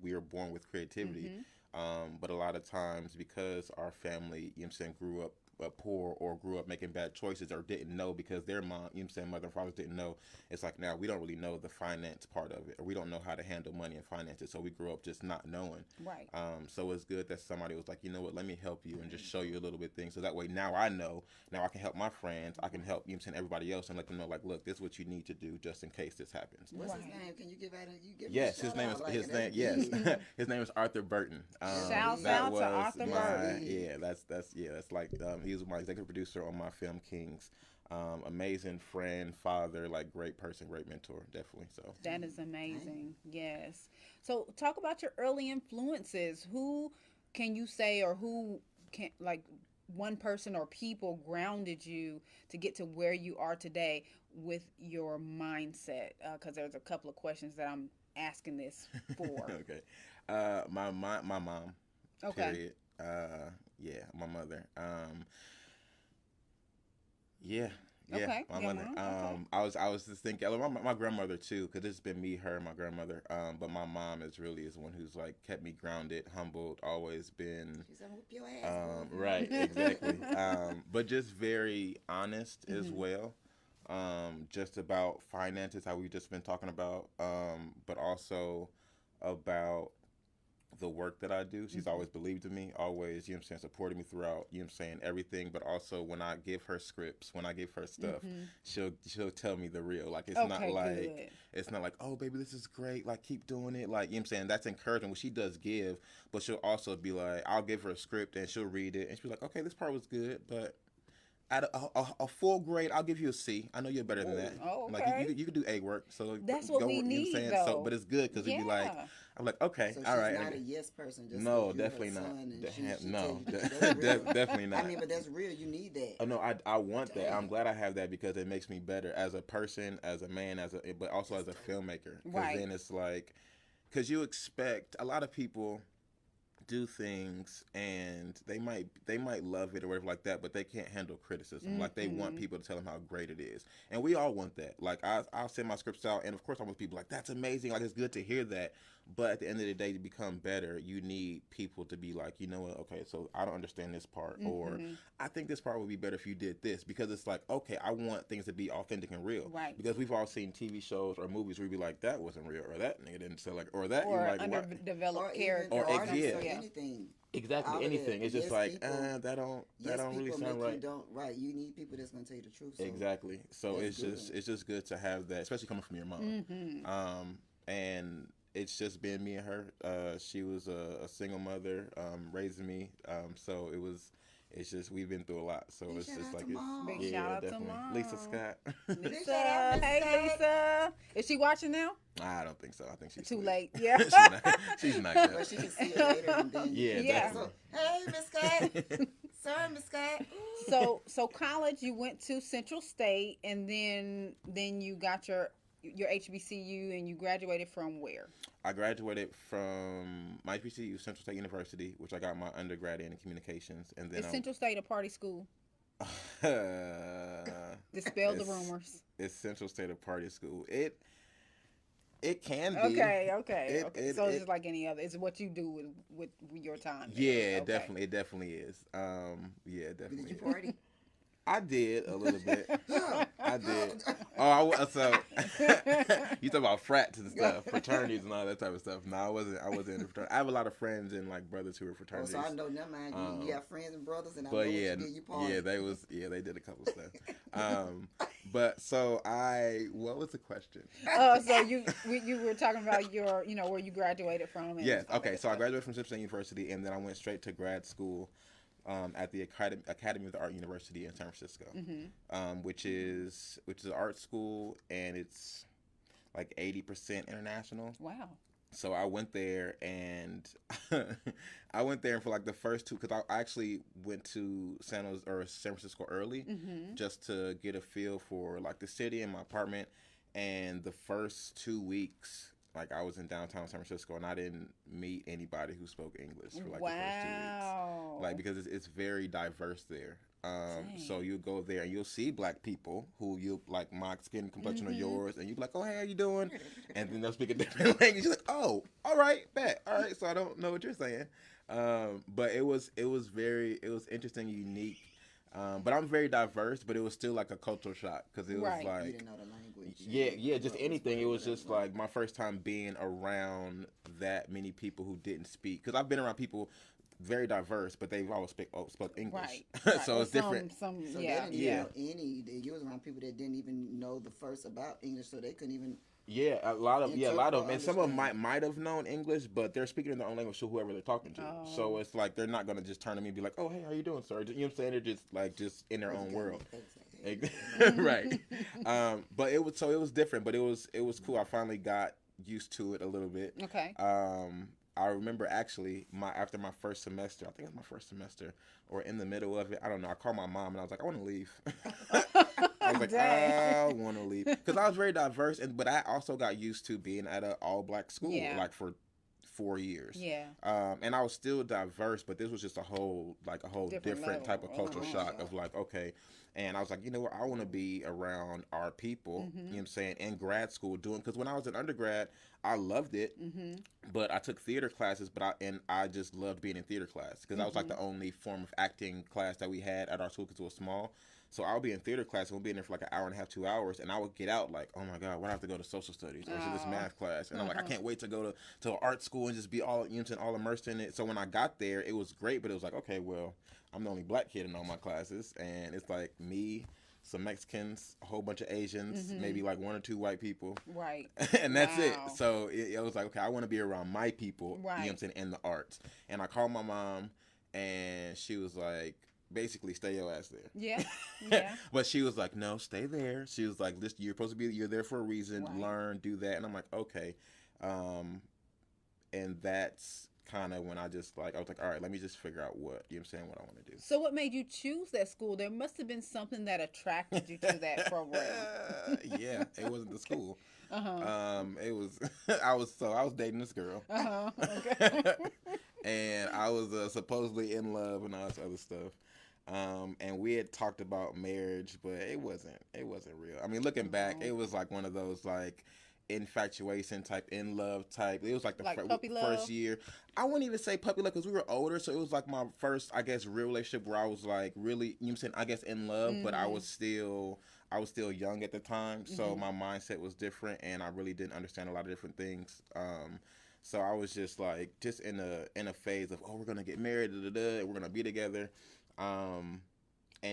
we are born with creativity. But a lot of times, because our family, grew up poor or grew up making bad choices or didn't know because their mom, mother and fathers didn't know, it's like now we don't really know the finance part of it, or we don't know how to handle money and finances. So we grew up just not knowing. Right. So it's good that somebody was like, you know what, let me help you and just show you a little bit of things. So that way now I know, now I can help my friends, I can help, everybody else, and let them know, like, look, this is what you need to do just in case this happens. What's his name? Can you give out Yes, his name is yes. His name is Arthur Burton. Shouts out to Arthur Burton. Yeah, that's like he was my executive producer on my film Kings. Amazing friend, father, like great person, great mentor, definitely. So That is amazing. Yes. So talk about your early influences. Who can you say, or who can, like, one person or people grounded you to get to where you are today with your mindset? Because there's a couple of questions that I'm asking this for. okay. My mom. Okay. Period. Yeah, my mother. Yeah, Okay, my your mother. mom, I was just thinking, my grandmother too, because it's been me, her, my grandmother. But my mom is one who's like kept me grounded, humbled, always been. She's gonna whoop your ass. Right, exactly. But just very honest as well. Just about finances, how we've just been talking about. But also about the work that I do. She's always believed in me, always, supported me throughout, everything. But also when I give her scripts, when I give her stuff, she'll tell me the real. Like, it's not like good. it's not like, oh baby, this is great, like keep doing it. Like, that's encouraging what she does give, but she'll also be like, I'll give her a script and she'll read it and she'll be like, okay, this part was good, but at a full grade, I'll give you a C. I know you're better than that. Oh, Like, okay. you could do A work. So That's what we need, So, though. but it's good because it'd be like, Yeah. I'm like, okay, So all right. she's not a yes person. Just No, because you're her definitely not. son and she No, tells you that's real. definitely not. I mean, but that's real. You need that. Oh no, I want that. I'm Damn. glad I have that because it makes me better as a person, as a man, but also as a filmmaker. Because Right. then it's like, because you expect a lot of people do things and they might love it or whatever like that, but they can't handle criticism. Like, they want people to tell them how great it is, and we all want that. Like, I'll send my scripts out, and of course I want people like, that's amazing, like, it's good to hear that. But at the end of the day, to become better, you need people to be like, you know what, okay, so I don't understand this part, or I think this part would be better if you did this, because it's like, okay, I want things to be authentic and real. Right. Because we've all seen TV shows or movies where we be like, that wasn't real, or that nigga didn't sell, like, or that, Or you're like, what? underdeveloped Even character. Or artists yeah. or anything. Exactly, All of anything. it. It's just Yes, like, people- that don't really people sound make right. You don't right. You need people that's gonna tell you the truth. So. Exactly. So That's it's just good to have that, especially coming from your mom. And it's just been me and her. She was a single mother, raising me. So it's just, we've been through a lot. So Big it's shout just out like, to Mom. Big yeah, shout out to definitely. Mom. Lisa Scott. Lisa, hey Lisa, is she watching now? I don't think so. I think she's Too asleep. late. Yeah. she's not But good. she can see it later and then. Yeah, Yeah. So, definitely. hey, Miss Scott. Sorry, Miss Scott. So college, you went to Central State, and then you got your HBCU, and you graduated from where? I graduated from my HBCU, Central State University, which I got my undergrad in communications, and then Is Central State a party school? Dispel the It's- rumors. It's Central State of Party School. It can be. Okay. It- So it's it- just like any other. It's what you do with your time. there. Yeah, Okay. it definitely is. Yeah, definitely. Did you is. party? I did a little bit. I did. So you talk about frats and stuff, fraternities and all that type of stuff. No, I wasn't in a fraternity. I have a lot of friends and like brothers who were Oh, fraternities. so I know. Never mind. You got friends and brothers, and I know But what yeah, you did. You party. they did a couple of stuff. But so what was the question? So you were talking about your, where you graduated from. And Yes. all Okay. that So I stuff. graduated from Central State University, and then I went straight to grad school at the Academy of the Art University in San Francisco, which is an art school, and it's like 80% international. Wow. So I went there and I went there for like the first two, because I actually went to San Francisco early just to get a feel for like the city and my apartment. And the first 2 weeks, like I was in downtown San Francisco and I didn't meet anybody who spoke English for like the first 2 weeks. Like, because it's very diverse there. So you go there and you'll see black people who you like, my skin complexion or yours, and you be like, oh, hey, how you doing? And then they'll speak a different language. You're like, oh, all right, bet. All right, so I don't know what you're saying. But it was interesting, unique. But I'm very diverse, but it was still like a cultural shock, because it was like, You didn't know the language. yeah, just anything. It was just like my first time being around that many people who didn't speak, because I've been around people very diverse, but they've always spoke English. Right. So it's different. So they didn't know you was around people that didn't even know the first about English, so they couldn't even. Yeah, a lot of them, and some of them might have known English, but they're speaking in their own language to whoever they're talking to. So it's like they're not gonna just turn to me and be like, "Oh, hey, how you doing, sir?" You know what I'm saying? They're just in their own world. Right. But it was different, but it was cool. I finally got used to it a little bit. Okay. I remember actually after my first semester, I think it was my first semester, or in the middle of it, I don't know. I called my mom and I was like, I want to leave. I was like, I want to leave, because I was very diverse, but I also got used to being at an all black school, like for 4 years. Yeah. And I was still diverse, but this was just a whole different type of cultural shock of like, okay. And I was like, you know what, I want to be around our people, you know what I'm saying, in grad school because when I was in undergrad, I loved it, but I took theater classes, I just loved being in theater class, because that was like the only form of acting class that we had at our school, because it was small. So I'll be in theater class, and we'll be in there for like an hour and a half, 2 hours, and I would get out like, oh my God, why do I have to go to social studies or to this math class? And I'm like, I can't wait to go to art school and just be all, you know, all immersed in it. So when I got there, it was great, but it was like, okay, well, I'm the only black kid in all my classes, and it's like me, some Mexicans, a whole bunch of Asians, maybe like 1 or 2 white people. Right. And that's it. So it was like, okay, I want to be around my people, you know what I'm saying, in the arts. And I called my mom, and she was like, basically, stay your ass there. Yeah. But she was like, no, stay there. She was like, listen, you're there for a reason. Learn, do that. And I'm like, okay. And that's kind of when I was like, all right, let me just figure out what I want to do. So what made you choose that school? There must have been something that attracted you to that program. Yeah, it wasn't the school. It was, I was dating this girl. Okay. And I was supposedly in love and all this other stuff. And we had talked about marriage, but it wasn't real. I mean, looking back, it was like one of those like infatuation type, in love type. It was like the first year. I wouldn't even say puppy love, because we were older, so it was like my first, I guess, real relationship where I was like really, you know what I'm saying, I guess in love, but I was still young at the time, so my mindset was different, and I really didn't understand a lot of different things. So I was just like, just in a phase of, oh, we're gonna get married, we're gonna be together. And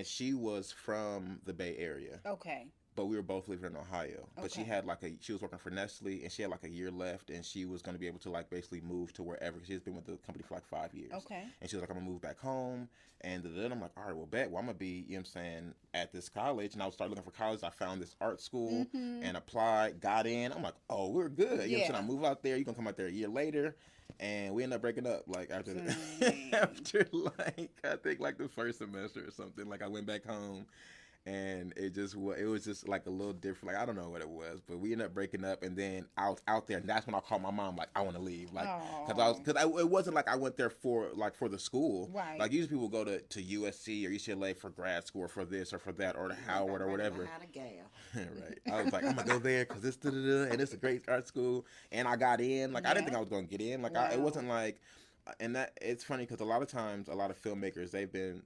she was from the Bay Area. Okay. But we were both living in Ohio. But she had she was working for Nestle, and she had like a year left, and she was going to be able to like basically move to wherever. She has been with the company for like 5 years. Okay. And she was like, I'm going to move back home. And then I'm like, all right, well, bet. Well, I'm going to be, you know what I'm saying, at this college. And I would start looking for college. I found this art school and applied, got in. I'm like, oh, we're good. You know what I'm saying? I move out there. You're going to come out there a year later. And we ended up breaking up like after after like I think like the first semester or something. Like I went back home, and it was just like a little different. Like I don't know what it was, but we ended up breaking up. And then I was out there, and that's when I called my mom like I want to leave, like because it wasn't like I went there for the school. Right. Like usually people go to USC or UCLA for grad school or for this or for that or to Howard or whatever. Right. I was like, I'm gonna go there because it's and it's a great art school, and I got in. Like I didn't think I was gonna get in. Like it wasn't like. And that it's funny because a lot of times, a lot of filmmakers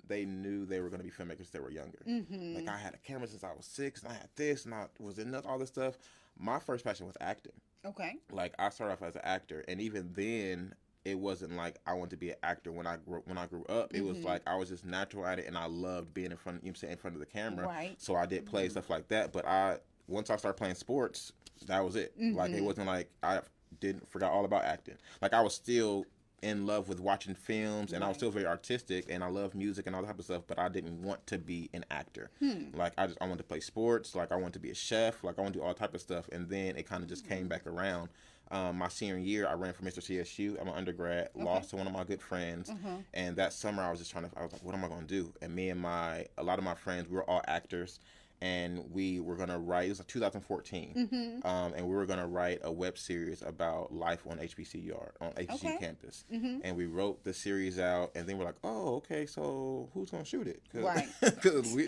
they knew they were going to be filmmakers since they were younger. Like I had a camera since I was 6, and I had this, and I was in all this stuff. My first passion was acting. Okay. Like I started off as an actor, and even then, it wasn't like I wanted to be an actor when I grew up. It was like I was just natural at it, and I loved being in front of the camera. Right. So I did play stuff like that. But once I started playing sports, that was it. Like it wasn't like I forgot all about acting. Like I was still in love with watching films, and I was still very artistic, and I love music and all that type of stuff, but I didn't want to be an actor. Like I wanted to play sports, like I wanted to be a chef, like I want to do all type of stuff, and then it kind of just came back around. My senior year, I ran for Mr. CSU. I'm an undergrad, lost to one of my good friends. And that summer, I was like, what am I going to do? And me and a lot of my friends, we were all actors. And we were going to write, it was like 2014, and we were going to write a web series about life on HBCU campus. And we wrote the series out, and then we're like, oh, okay, so who's going to shoot it? Because we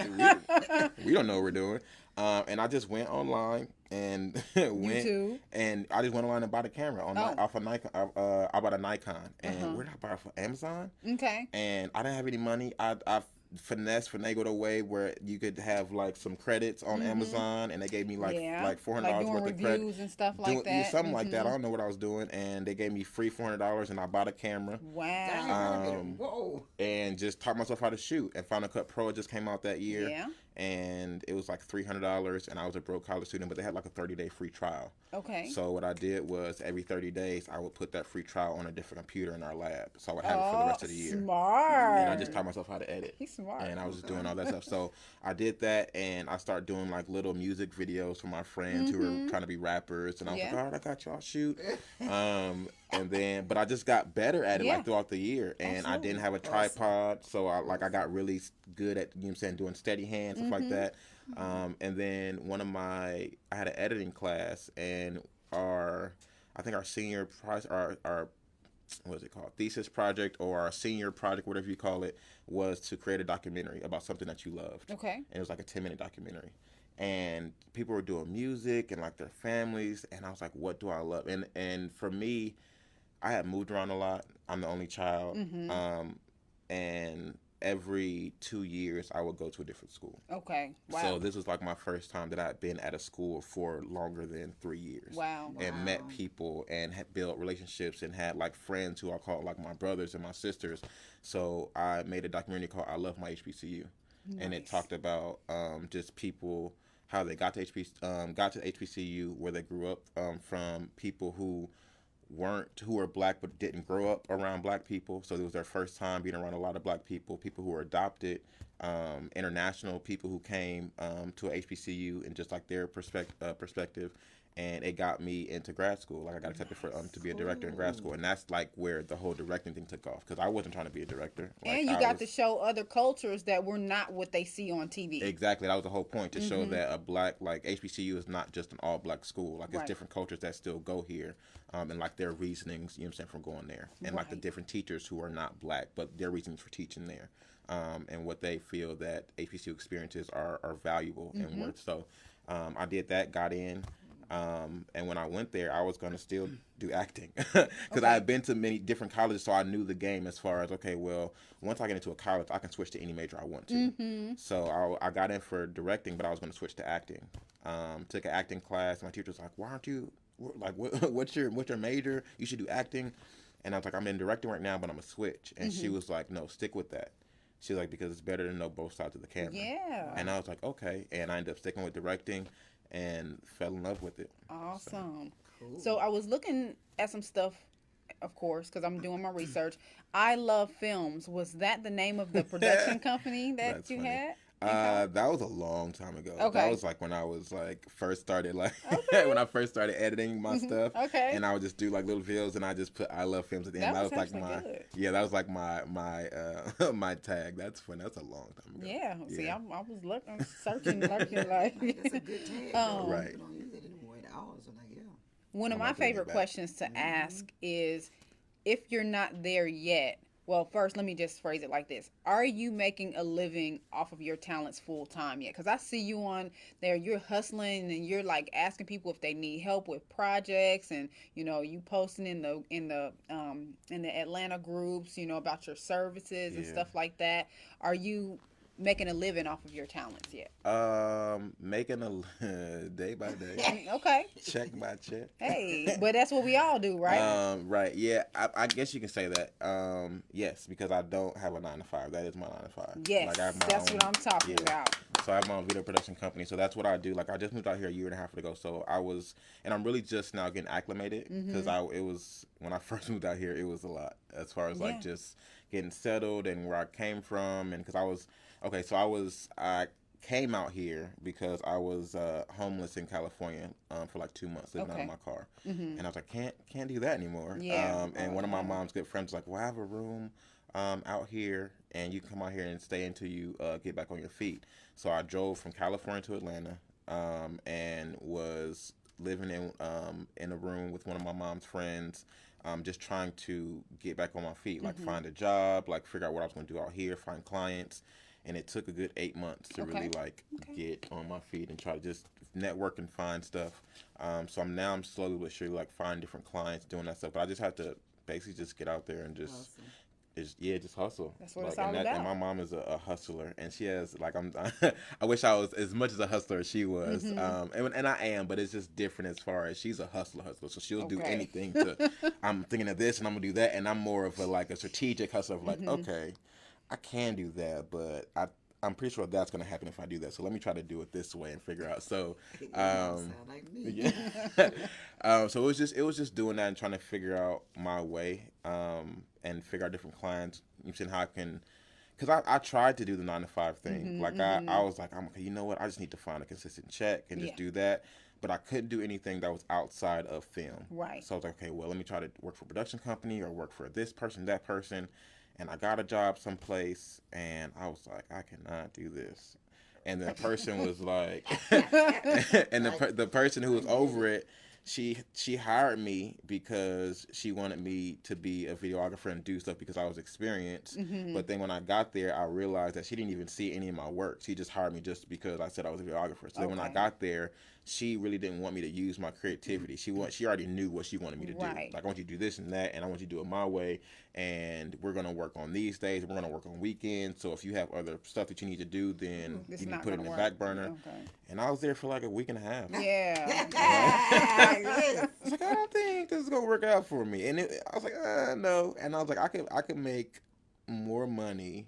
don't know what we're doing. And I just went online and and I just went online and bought a camera off a Nikon. I bought a Nikon, and where did I buy it? For Amazon. Okay. And I didn't have any money. I finagled a way where you could have like some credits on Amazon, and they gave me like $400 worth of credits and stuff like that. Something like that. I don't know what I was doing, and they gave me free $400, and I bought a camera. Wow. Whoa. And just taught myself how to shoot. And Final Cut Pro just came out that year. Yeah. And it was like $300, and I was a broke college student, but they had like a 30-day free trial. Okay. So what I did was every 30 days, I would put that free trial on a different computer in our lab. So I would have it for the rest of the year. Smart. And I just taught myself how to edit. He's smart. And I was just doing all that stuff. So I did that, and I started doing like little music videos for my friends who were trying to be rappers. And I was like, all right, I got y'all shoot. But I just got better at it like throughout the year. And I didn't have a tripod. So I got really good at, doing steady hands, stuff like that. And then I had an editing class, and our senior our what is it called? Thesis project, or our senior project, whatever you call it, was to create a documentary about something that you loved. Okay. And it was like a 10-minute documentary. And people were doing music and like their families, and I was like, what do I love? And for me, I had moved around a lot. I'm the only child. And every 2 years I would go to a different school. Okay. Wow. So this was like my first time that I had been at a school for longer than 3 years. Wow. And met people and had built relationships and had like friends who I called like my brothers and my sisters. So I made a documentary called I Love My HBCU. Nice. And it talked about just people, how they got to HBCU, where they grew up from, people who were black but didn't grow up around black people, so it was their first time being around a lot of black people who were adopted, international people who came to a HBCU, and just like their perspective. And it got me into grad school. Like I got accepted for to be a director in grad school, and that's like where the whole directing thing took off, because I wasn't trying to be a director. Like, and you got to show other cultures that were not what they see on TV. Exactly, that was the whole point, to show that a black, like HBCU is not just an all black school. Like it's different cultures that still go here, and like their reasonings, from going there, and like the different teachers who are not black, but their reasons for teaching there, and what they feel that HBCU experiences are valuable and worth. So I did that, got in. And when I went there, I was going to still do acting, because I had been to many different colleges, so I knew the game as far as, okay, well, once I get into a college, I can switch to any major I want to. So I got in for directing, but I was going to switch to acting. Took an acting class. My teacher was like, why aren't you, like, what's your major? You should do acting. And I was like, I'm in directing right now, but I'm going to switch. And she was like, no, stick with that. She was like, because it's better to know both sides of the camera. Yeah. And I was like, okay. And I ended up sticking with directing, and fell in love with it. Awesome. Cool. So I was looking at some stuff, of course, because I'm doing my research. I Love Films. Was that the name of the production company that you had? That was a long time ago. Okay. That was like when I was like first started when I first started editing my stuff. Okay. And I would just do like little videos, and I just put I Love Films at the end. That was like that was like my my tag. That's funny. That's a long time ago. Yeah. See, I was looking, searching, lurking like. It's a good tag. Right. You don't use it anymore at all. So like, yeah. One of my favorite questions to ask is, if you're not there yet. Well, first, let me just phrase it like this. Are you making a living off of your talents full time yet? Because I see you on there, you're hustling, and you're like asking people if they need help with projects, and you posting in the Atlanta groups, about your services and stuff like that. Are you making a living off of your talents yet? Making a day by day. Okay. Check by check. Hey, but that's what we all do, right? Right. Yeah. I guess you can say that. Yes, because I don't have a 9-to-5. That is my 9-to-5. Yes, like I have my that's own, what I'm talking about. So I have my own video production company. So that's what I do. Like I just moved out here a year and a half ago. So I'm really just now getting acclimated, because it was when I first moved out here, it was a lot as far as like just getting settled and where I came from, and because I came out here because I was homeless in California for like 2 months, living out of my car, and I was like, can't do that anymore. Yeah. And one of my mom's good friends was like, well, I have a room out here, and you can come out here and stay until you get back on your feet. So I drove from California to Atlanta, and was living in a room with one of my mom's friends, just trying to get back on my feet, like find a job, like figure out what I was going to do out here, find clients. And it took a good 8 months to really like get on my feet and try to just network and find stuff. So I'm slowly but surely like finding different clients, doing that stuff. But I just have to basically just get out there and just just hustle. That's what like, it's all about. And my mom is a hustler, and she has like I wish I was as much as a hustler as she was. And I am, but it's just different as far as she's a hustler, so she'll do anything to. I'm thinking of this and I'm gonna do that, and I'm more of a strategic hustler of like okay, I can do that, but I'm pretty sure that's going to happen if I do that. So let me try to do it this way and figure out. So, sound like me. yeah. So it was just doing that and trying to figure out my way, and figure out different clients. You know, how I can, because I tried to do the 9 to 5 thing. I was like, I'm okay. You know what? I just need to find a consistent check and just do that. But I couldn't do anything that was outside of film. Right. So I was like, okay, well, let me try to work for a production company or work for this person, that person. And I got a job someplace, and I was like, I cannot do this. And the person was like, and the person who was over it, she hired me because she wanted me to be a videographer and do stuff because I was experienced. But then when I got there, I realized that she didn't even see any of my work. She just hired me just because I said I was a videographer. So then when I got there, she really didn't want me to use my creativity. She already knew what she wanted me to do. Like, I want you to do this and that, and I want you to do it my way. And we're gonna work on these days. We're gonna work on weekends. So if you have other stuff that you need to do, then you need to put it in the back burner. And I was there for like a week and a half. Yeah. I was like, I don't think this is gonna work out for me. And I was like, no. And I was like, I could make more money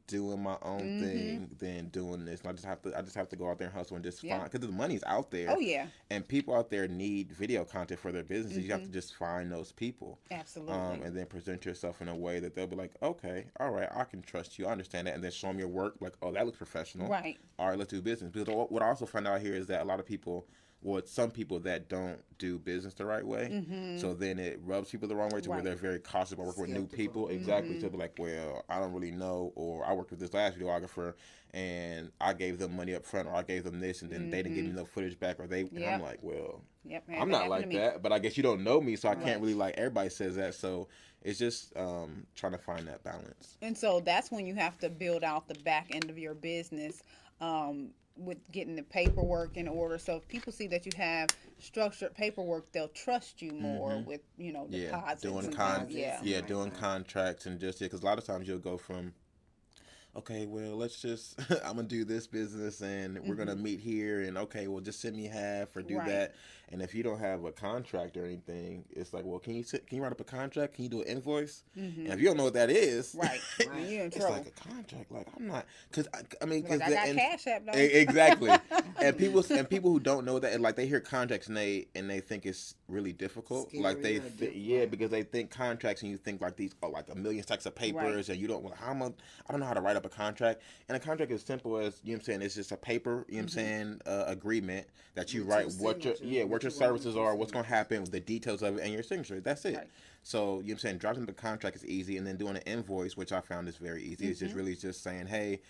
doing my own thing than doing this. And I just have to go out there and hustle and just find, because the money's out there. Oh yeah. And people out there need video content for their businesses. You have to just find those people. Absolutely. And then present yourself in a way that they'll be like, okay, all right, I can trust you. I understand that. And then show them your work, like, oh, that looks professional. Right. All right, let's do business. Because what I also found out here is that a lot of people, well, it's some people that don't do business the right way. So then it rubs people the wrong way to where they're very cautious about working with new people. Exactly. So they're like, well, I don't really know, or I worked with this last videographer and I gave them money up front, or I gave them this and then they didn't give me no footage back, or and I'm like, well, I'm not like that, but I guess you don't know me, so I can't really, like, everybody says that. So it's just trying to find that balance. And so that's when you have to build out the back end of your business, with getting the paperwork in order. So if people see that you have structured paperwork, they'll trust you more with, deposits. Doing doing contracts and just, because a lot of times you'll go from, okay, well, let's just, I'm going to do this business and we're going to meet here, and okay, well, just send me half or do that. And if you don't have a contract or anything, it's like, well, can you write up a contract? Can you do an invoice? And if you don't know what that is, you're in it's trouble. like a contract. Like, I'm not, because I mean, I got Cash App, though. Exactly. and people who don't know that, like, they hear contracts and they think it's really difficult. Scary, like because they think contracts and you think like these are like a million stacks of papers and you don't, I don't know how to write up a contract. And a contract is simple as, you know what I'm saying, it's just a paper, you know what I'm saying, agreement that you write what your services are, what's going to happen, the details of it, and your signature. That's it. So, you know what I'm saying, drafting the contract is easy, and then doing an invoice, which I found is very easy. It's just really just saying, hey,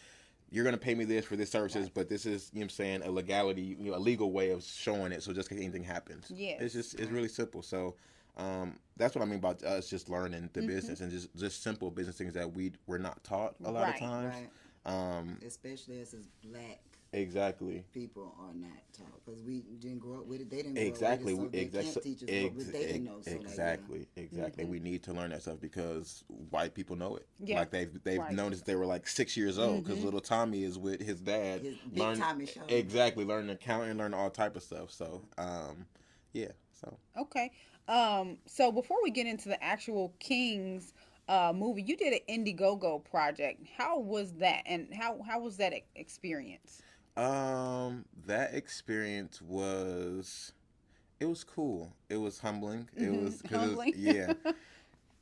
you're going to pay me this for this services, but this is, you know what I'm saying, a legality, a legal way of showing it, so just in case anything happens. It's really simple. So that's what I mean about us just learning the business, and just simple business things that we're not taught a lot of times. Especially as black people are not taught, because we didn't grow up with it. They didn't grow up with it, so they can't teach us what they didn't know. So We need to learn that stuff because white people know it. Like they've known since they were like 6 years old, because little Tommy is with his dad. His big Tommy show. Learning accounting, learning all type of stuff. So Okay. So before we get into the actual Kings movie, you did an Indiegogo project. How was that, and how was that experience? That experience was cool. It was humbling. It was humbling.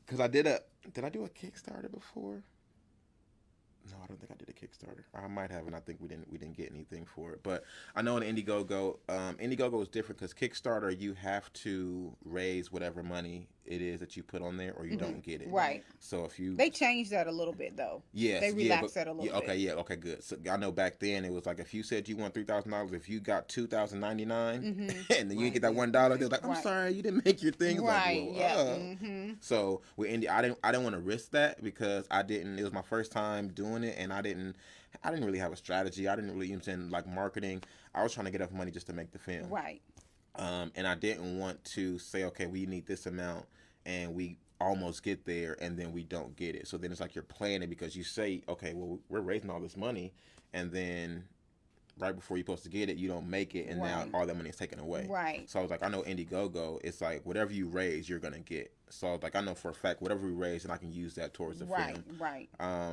Because did I do a Kickstarter before? No, I don't think I did a Kickstarter. I might have, and I think we didn't get anything for it. But I know in Indiegogo, Indiegogo is different because Kickstarter, you have to raise whatever money it is that you put on there, or you don't get it. Right. So if you They changed that a little bit though. yes, They relaxed but, that a little okay, bit. yeah, okay, good. So I know back then it was like if you said you won $3,000, if you got $2,099, and then you didn't get that $1, they're like, I'm Right. sorry, you didn't make your thing. Right. Like, Yeah. well, So with Indie, I didn't want to risk that because I didn't. It was my first time doing it, and I didn't really have a strategy. I didn't really even like marketing. I was trying to get enough money just to make the film. Right. And I didn't want to say, okay, we need this amount, and we almost get there, and then we don't get it. So then it's like you're playing it because you say, okay, well, we're raising all this money, and then right before you're supposed to get it, you don't make it, and now all that money is taken away. Right. So I was like, I know Indiegogo, it's like whatever you raise, you're gonna get. So I was like, I know for a fact whatever we raise, and I can use that towards the film. Right.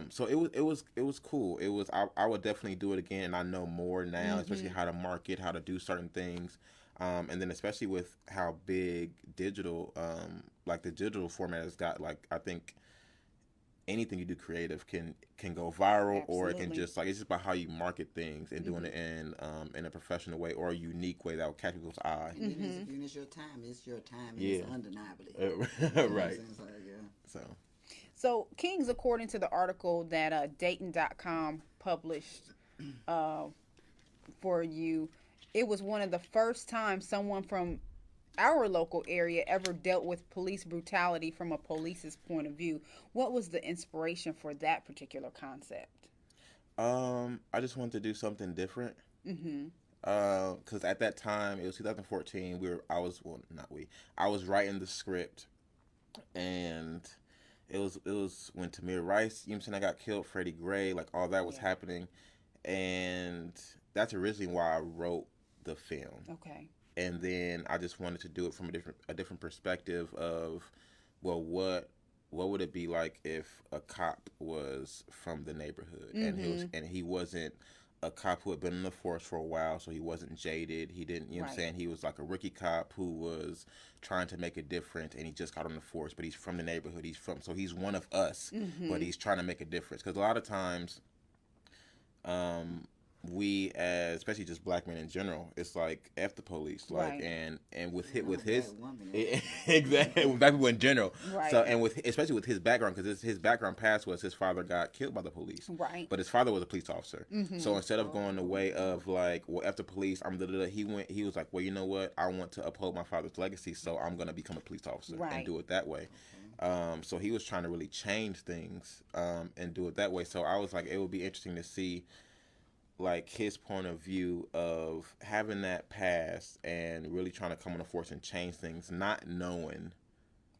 So it was cool. It was I would definitely do it again, and I know more now, especially how to market, how to do certain things. And then especially with how big digital, like the digital format has got, like I think anything you do creative can go viral, or it can just like, it's just about how you market things and doing it in a professional way or a unique way that will catch people's eye. And it's your time. It's your time. Yeah. It's undeniably. Right. So Kings, according to the article that Dayton.com published for you, it was one of the first times someone from our local area ever dealt with police brutality from a police's point of view. What was the inspiration for that particular concept? I just wanted to do something different. Because at that time, it was 2014. I was writing the script, and it was when Tamir Rice, you know what I'm saying, I got killed, Freddie Gray, like all that was happening, and that's originally why I wrote the film. Okay. And then I just wanted to do it from a different perspective of, well, what would it be like if a cop was from the neighborhood, and he wasn't a cop who had been in the force for a while, so he wasn't jaded. He didn't, you know what I'm saying? He was like a rookie cop who was trying to make a difference, and he just got on the force, but he's from the neighborhood. So he's one of us, but he's trying to make a difference. Because a lot of times, we as especially just black men in general, it's like F the police, like and with his exactly black people in general. Right. So and especially with his background, because his background past was his father got killed by the police. Right. But his father was a police officer. So instead of going the way of like, well, F the police, he was like, well, you know what? I want to uphold my father's legacy, so I'm gonna become a police officer and do it that way. So he was trying to really change things and do it that way. So I was like, it would be interesting to see like his point of view of having that past and really trying to come on the force and change things, not knowing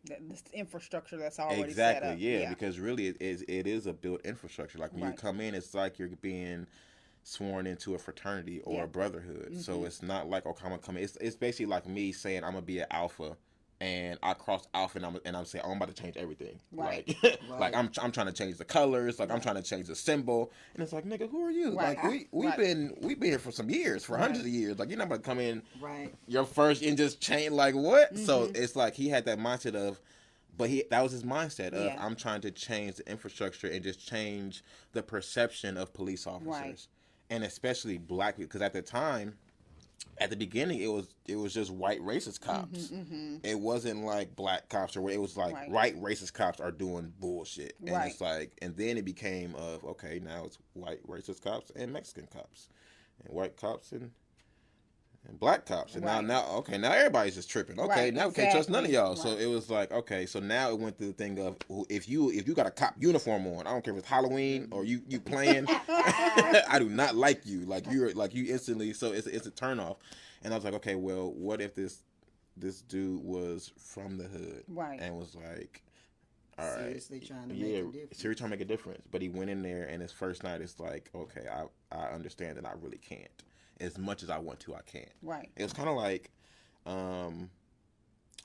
This infrastructure that's already exactly set up. yeah, because really it is a built infrastructure. Like when you come in, it's like you're being sworn into a fraternity or a brotherhood. So it's not like, okay, I'm gonna come in. It's basically like me saying I'm gonna be an alpha, and I cross alpha, and I'm saying, oh, I'm about to change everything. Right. Like I'm trying to change the colors. Like I'm trying to change the symbol. And it's like, nigga, who are you? Right. Like we've been here for some years, for hundreds of years. Like you're not gonna come in your first and just change. Like what? So it's like he had that mindset of, but that was his mindset of, I'm trying to change the infrastructure and just change the perception of police officers, and especially black people, because at the time. At the beginning, it was just white racist cops. It wasn't like black cops, or it was like white racist cops are doing bullshit. And it's like, and then it became of, okay, now it's white racist cops and Mexican cops, and white cops and black cops, and now everybody's just tripping. Okay, now we can't trust none of y'all. So it was like, okay, so now it went through the thing of, if you got a cop uniform on, I don't care if it's Halloween or you playing, I do not like you. Like you instantly. So it's a turnoff. And I was like, okay, well, what if this dude was from the hood, and was like, all right, seriously trying to make a difference. Seriously trying to make a difference. But he went in there, and his first night, it's like, okay, I understand that I really can't. As much as I want to, I can't. Right. It was kind of like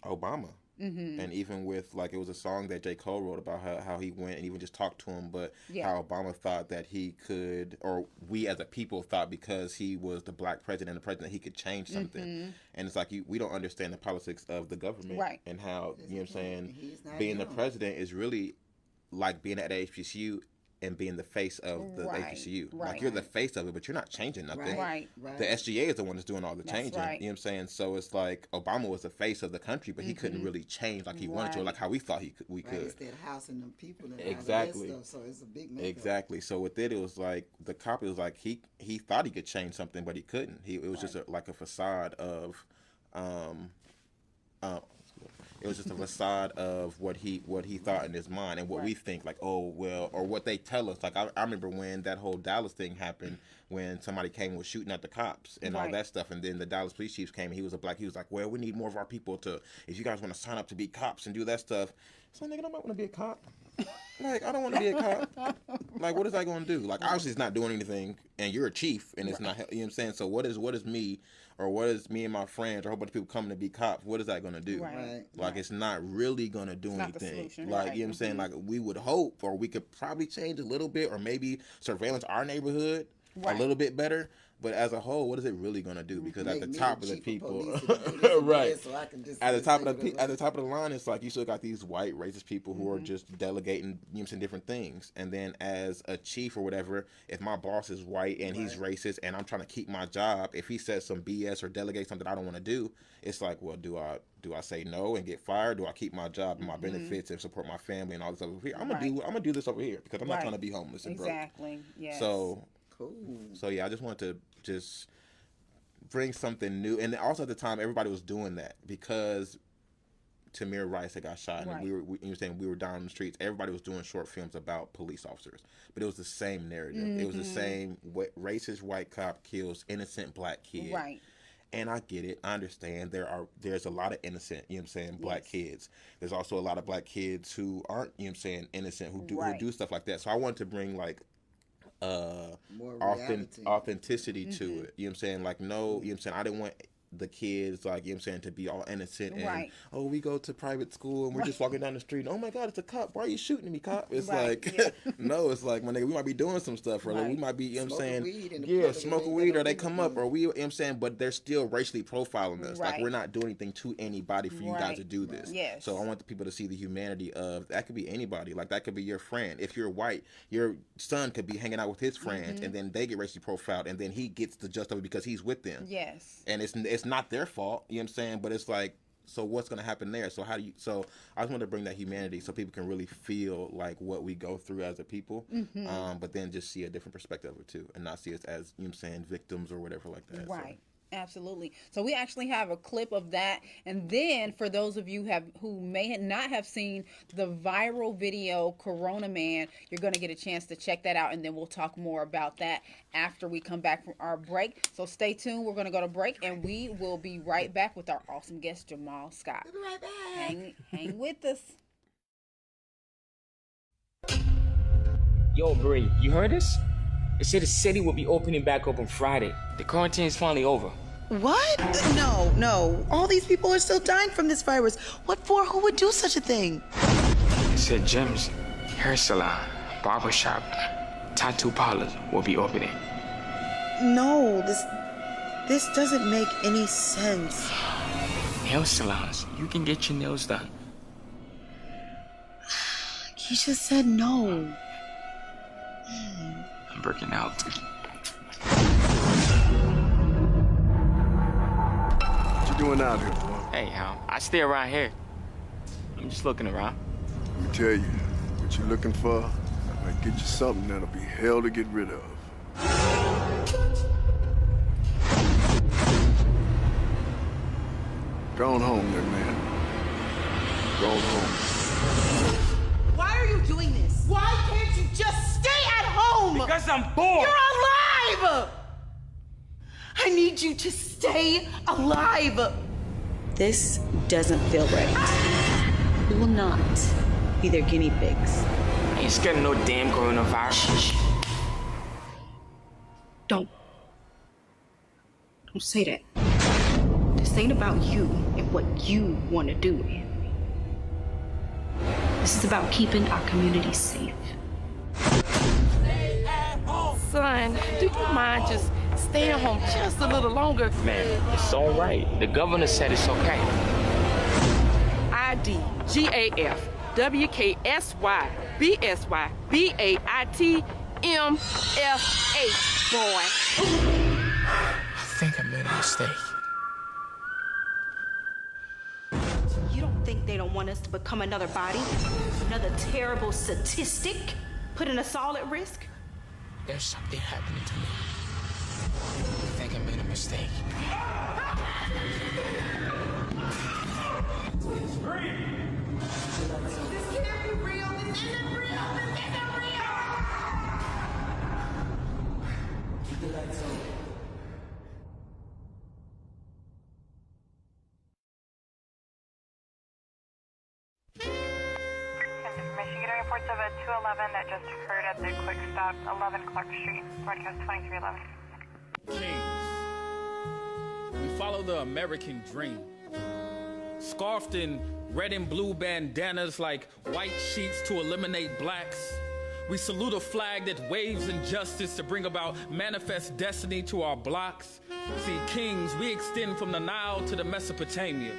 Obama. And even with, like, it was a song that J. Cole wrote about how he went and even just talked to him, but how Obama thought that he could, or we as a people thought, because he was the black president, he could change something. And it's like, we don't understand the politics of the government. And how, you know what I'm saying, being the president is really like being at HBCU and being the face of the Right, HBCU. right. Like, you're the face of it, but you're not changing nothing. Right. The SGA is the one that's doing all the That's changing. right. You know what I'm saying? So it's like Obama was the face of the country, but he couldn't really change like he wanted to, or Right. like how we thought we Right, could. it's that house and them people and Exactly. all that stuff, so it's a big makeup. Exactly. So with it was like the cop was like he thought he could change something, but he couldn't. It was just like a facade of, it was just a facade of what he thought in his mind and what we think, like, oh well, or what they tell us. Like I remember when that whole Dallas thing happened, when somebody came and was shooting at the cops and all that stuff, and then the Dallas police chief came and he was like, well, we need more of our people to, if you guys want to sign up to be cops and do that stuff. So nigga, I don't want to be a cop. Like, I don't want to be a cop. Like, what is that going to do? Like, obviously it's not doing anything, and you're a chief, and it's not, you know what I'm saying? So what is me, or what is me and my friends, or a whole bunch of people coming to be cops, what is that going to do? Right. Like, it's not really going to do It's not the anything. solution, Like, right. you know what I'm saying? Like, we would hope, or we could probably change a little bit, or maybe surveillance our neighborhood a little bit better. But as a whole, what is it really going to do? Because at the top of the people, right? So I can just At the top of the line, it's like you still got these white racist people who are just delegating, you know what I'm saying, different things. And then as a chief or whatever, if my boss is white and he's racist and I'm trying to keep my job, if he says some BS or delegate something I don't want to do, it's like, well, do I say no and get fired? Do I keep my job and my benefits and support my family and all this over here? I'm gonna do this over here because I'm not trying to be homeless and broke. Exactly. Yes. So cool. So yeah, I just wanted to just bring something new, and also at the time everybody was doing that because Tamir Rice had got shot, and you were saying we were down in the streets. Everybody was doing short films about police officers, but it was the same narrative. It was the same racist white cop kills innocent black kid. Right. And I get it. I understand there's a lot of innocent, you know what I'm saying, black kids. There's also a lot of black kids who aren't, you know what I'm saying, innocent, who do stuff like that. So I wanted to bring like more authenticity to it. You know what I'm saying? Like, no, you know what I'm saying? I didn't want the kids, like, you know what I'm saying, to be all innocent and oh, we go to private school and we're just walking down the street and, oh my God, it's a cop, why are you shooting me, cop? It's like no, it's like, my nigga, we might be doing some stuff, or like we might be, you know what I'm saying, smoking weed, or they come up, or we, you know what I'm saying, but they're still racially profiling us. Like, we're not doing anything to anybody for you guys to do this. So I want the people to see the humanity of that. Could be anybody. Like, that could be your friend. If you're white, your son could be hanging out with his friends and then they get racially profiled and then he gets the just of it because he's with them. And it's not their fault, you know what I'm saying, but it's like, so what's going to happen there? So how do you, so I just want to bring that humanity so people can really feel like what we go through as a people, but then just see a different perspective of it too, and not see us as, you know what I'm saying, victims or whatever like that. Right. Absolutely. So we actually have a clip of that, and then for those of you who may not have seen the viral video Corona Man, you're going to get a chance to check that out, and then we'll talk more about that after we come back from our break. So stay tuned. We're going to go to break, and we will be right back with our awesome guest Jamaal Scott. We'll be right back. Hang with us. Yo, Bree, you heard this? They said the city will be opening back up on Friday. The quarantine's finally over. What? No. All these people are still dying from this virus. What for? Who would do such a thing? They said gyms, hair salon, barbershop, tattoo parlors will be opening. No, this doesn't make any sense. Nail salons, you can get your nails done. He just said no. I'm working out. What you doing out here, boy? Hey, I stay around here. I'm just looking around. Let me tell you, what you looking for, I might get you something that'll be hell to get rid of. Go on home there, man. Go on home. Why are you doing this? Why can't you just stay at home? Because I'm bored. You're alive! I need you to stay alive. This doesn't feel right. We will not be their guinea pigs. I ain't scared of no damn coronavirus. Don't say that. This ain't about you and what you want to do, Anthony. This is about keeping our community safe. Son, do you mind just staying home just a little longer? Man, it's all right. The governor said it's okay. ID, GAF. WKSY-BSY-BAITMFH, boy. I think I made a mistake. You don't think they don't want us to become another body? Another terrible statistic? Putting us all at risk? There's something happening to me. I think I made a mistake. This can't be real. This isn't real. This isn't real. Keep the lights on. Information. Getting reports of a 211 that just occurred at the quick stop, 11 Clark Street, broadcast 2311. Kings, we follow the American dream. Scarfed in red and blue bandanas like white sheets to eliminate blacks. We salute a flag that waves injustice to bring about manifest destiny to our blocks. See, kings, we extend from the Nile to the Mesopotamia,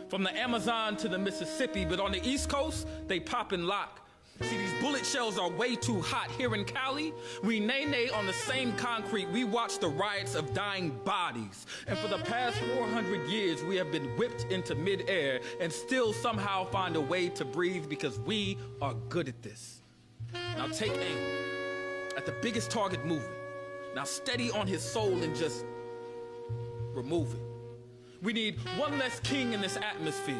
from the Amazon to the Mississippi, but on the East Coast, they pop and lock. See, these bullet shells are way too hot. Here in Cali, we nay-nay on the same concrete. We watch the riots of dying bodies. And for the past 400 years, we have been whipped into midair and still somehow find a way to breathe because we are good at this. Now take aim at the biggest target moving. Now steady on his soul and just remove it. We need one less king in this atmosphere.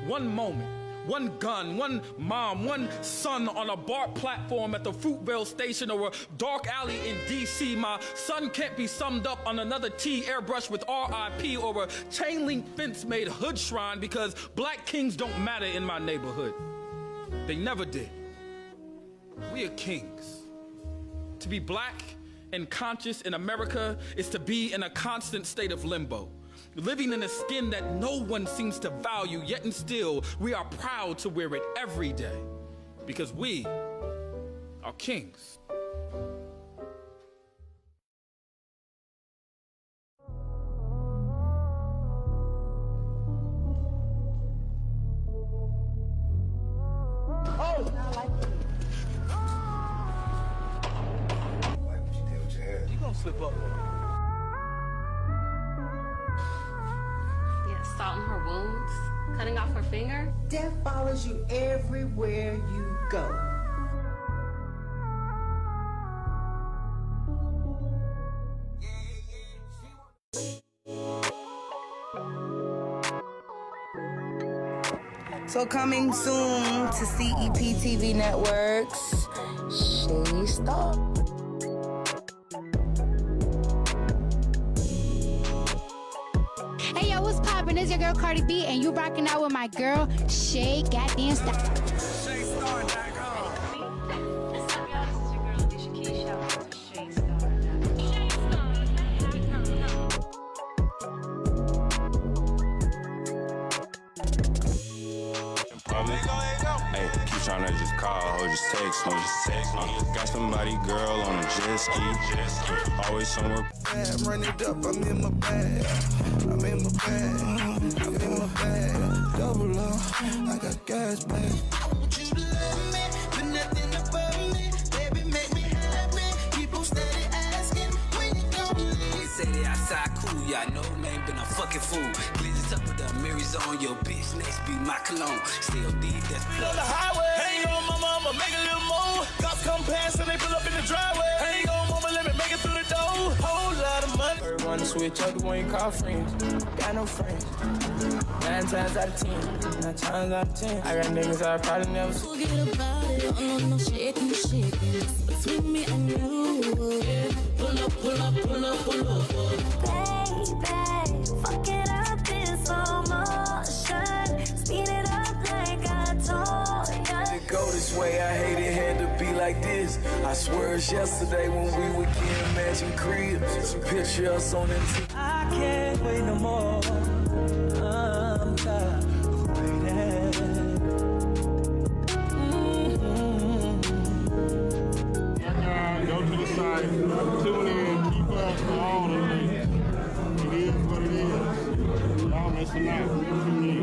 One moment, one gun, one mom, one son on a BART platform at the Fruitvale station or a dark alley in D.C. My son can't be summed up on another T airbrush with R.I.P. or a chain link fence made hood shrine because black kings don't matter in my neighborhood. They never did. We are kings. To be black and conscious in America is to be in a constant state of limbo. Living in a skin that no one seems to value, yet and still, we are proud to wear it every day because we are kings. You gonna slip up. Salt in her wounds, cutting off her finger. Death follows you everywhere you go. So coming soon to CEPTV networks, Shay Stop. Hey yo, what's poppin'? It's your girl Cardi B, and you rocking out with my girl Shay Goddamn Stop. Hey, keep trying to just call or just text me. Got somebody, girl, on a jet ski. Always somewhere. Run it up, I'm in my bag. I'm in my bag. I'm in my bag. Double up, I got gas, man. I want you to love me, but nothing above me. Baby, make me happy. People steady asking when you gon' leave. Say they outside cool, y'all know man, been a fucking fool. Glizzy up with the Marys on your bitch, next be my cologne. Still deep, that's On the highway, hang on my mama, make a little move. Cops come past and they pull up in the driveway. Hang on mama, let me make it through the door. Whole lot of money. Everyone to switch up the one you call friends. Got no friends. 9 times out of 10. 9 times out of 10. I got niggas I probably never seen. Forget about it, oh no, shaking. Between me and you. Yeah. Pull up. Baby, fuck it up, it's slow motion. Speed it up like I told ya. It go this way, I hate it had to be like this. I swear it's yesterday when we were getting matching cribs. Picture us on them. I can't wait no more. I'm tired of waiting. Go to the site, tune in, keep up with all the things. It is what it is. Y'all missing out. Tune in.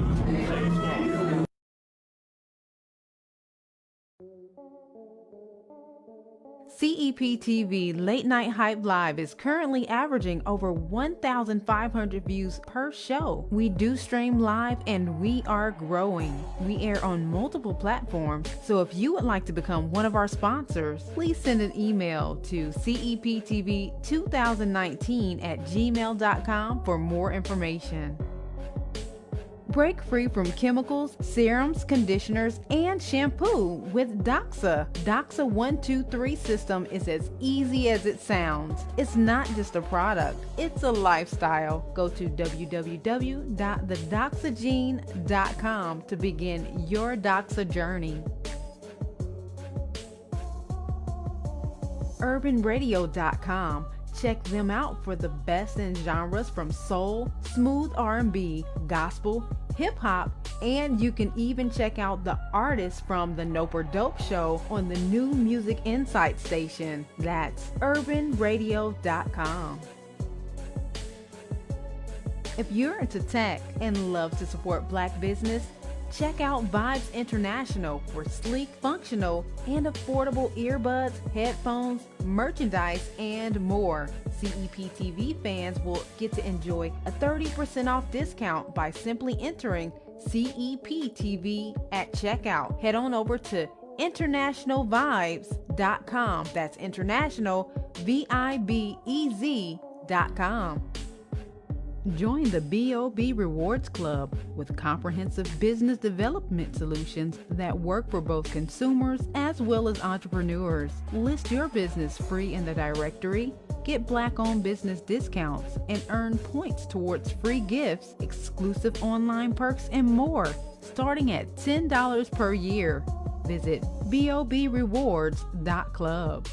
CEPTV Late Night Hype Live is currently averaging over 1,500 views per show. We do stream live and we are growing. We air on multiple platforms, so if you would like to become one of our sponsors, please send an email to ceptv2019@gmail.com for more information. Break free from chemicals, serums, conditioners, and shampoo with Doxa. Doxa 123 system is as easy as it sounds. It's not just a product, it's a lifestyle. Go to www.thedoxagene.com to begin your Doxa journey. urbanradio.com. Check them out for the best in genres from soul, smooth R&B, gospel, hip-hop, and you can even check out the artists from the Nope or Dope show on the new Music Insight station. That's urbanradio.com. If you're into tech and love to support Black business, check out Vibes International for sleek, functional, and affordable earbuds, headphones, merchandise, and more. CEPTV fans will get to enjoy a 30% off discount by simply entering CEPTV at checkout. Head on over to internationalvibes.com. That's international, VIBEZ.com. Join the BOB Rewards Club with comprehensive business development solutions that work for both consumers as well as entrepreneurs. List your business free in the directory, get Black-owned business discounts, and earn points towards free gifts, exclusive online perks, and more, starting at $10 per year. Visit bobrewards.club.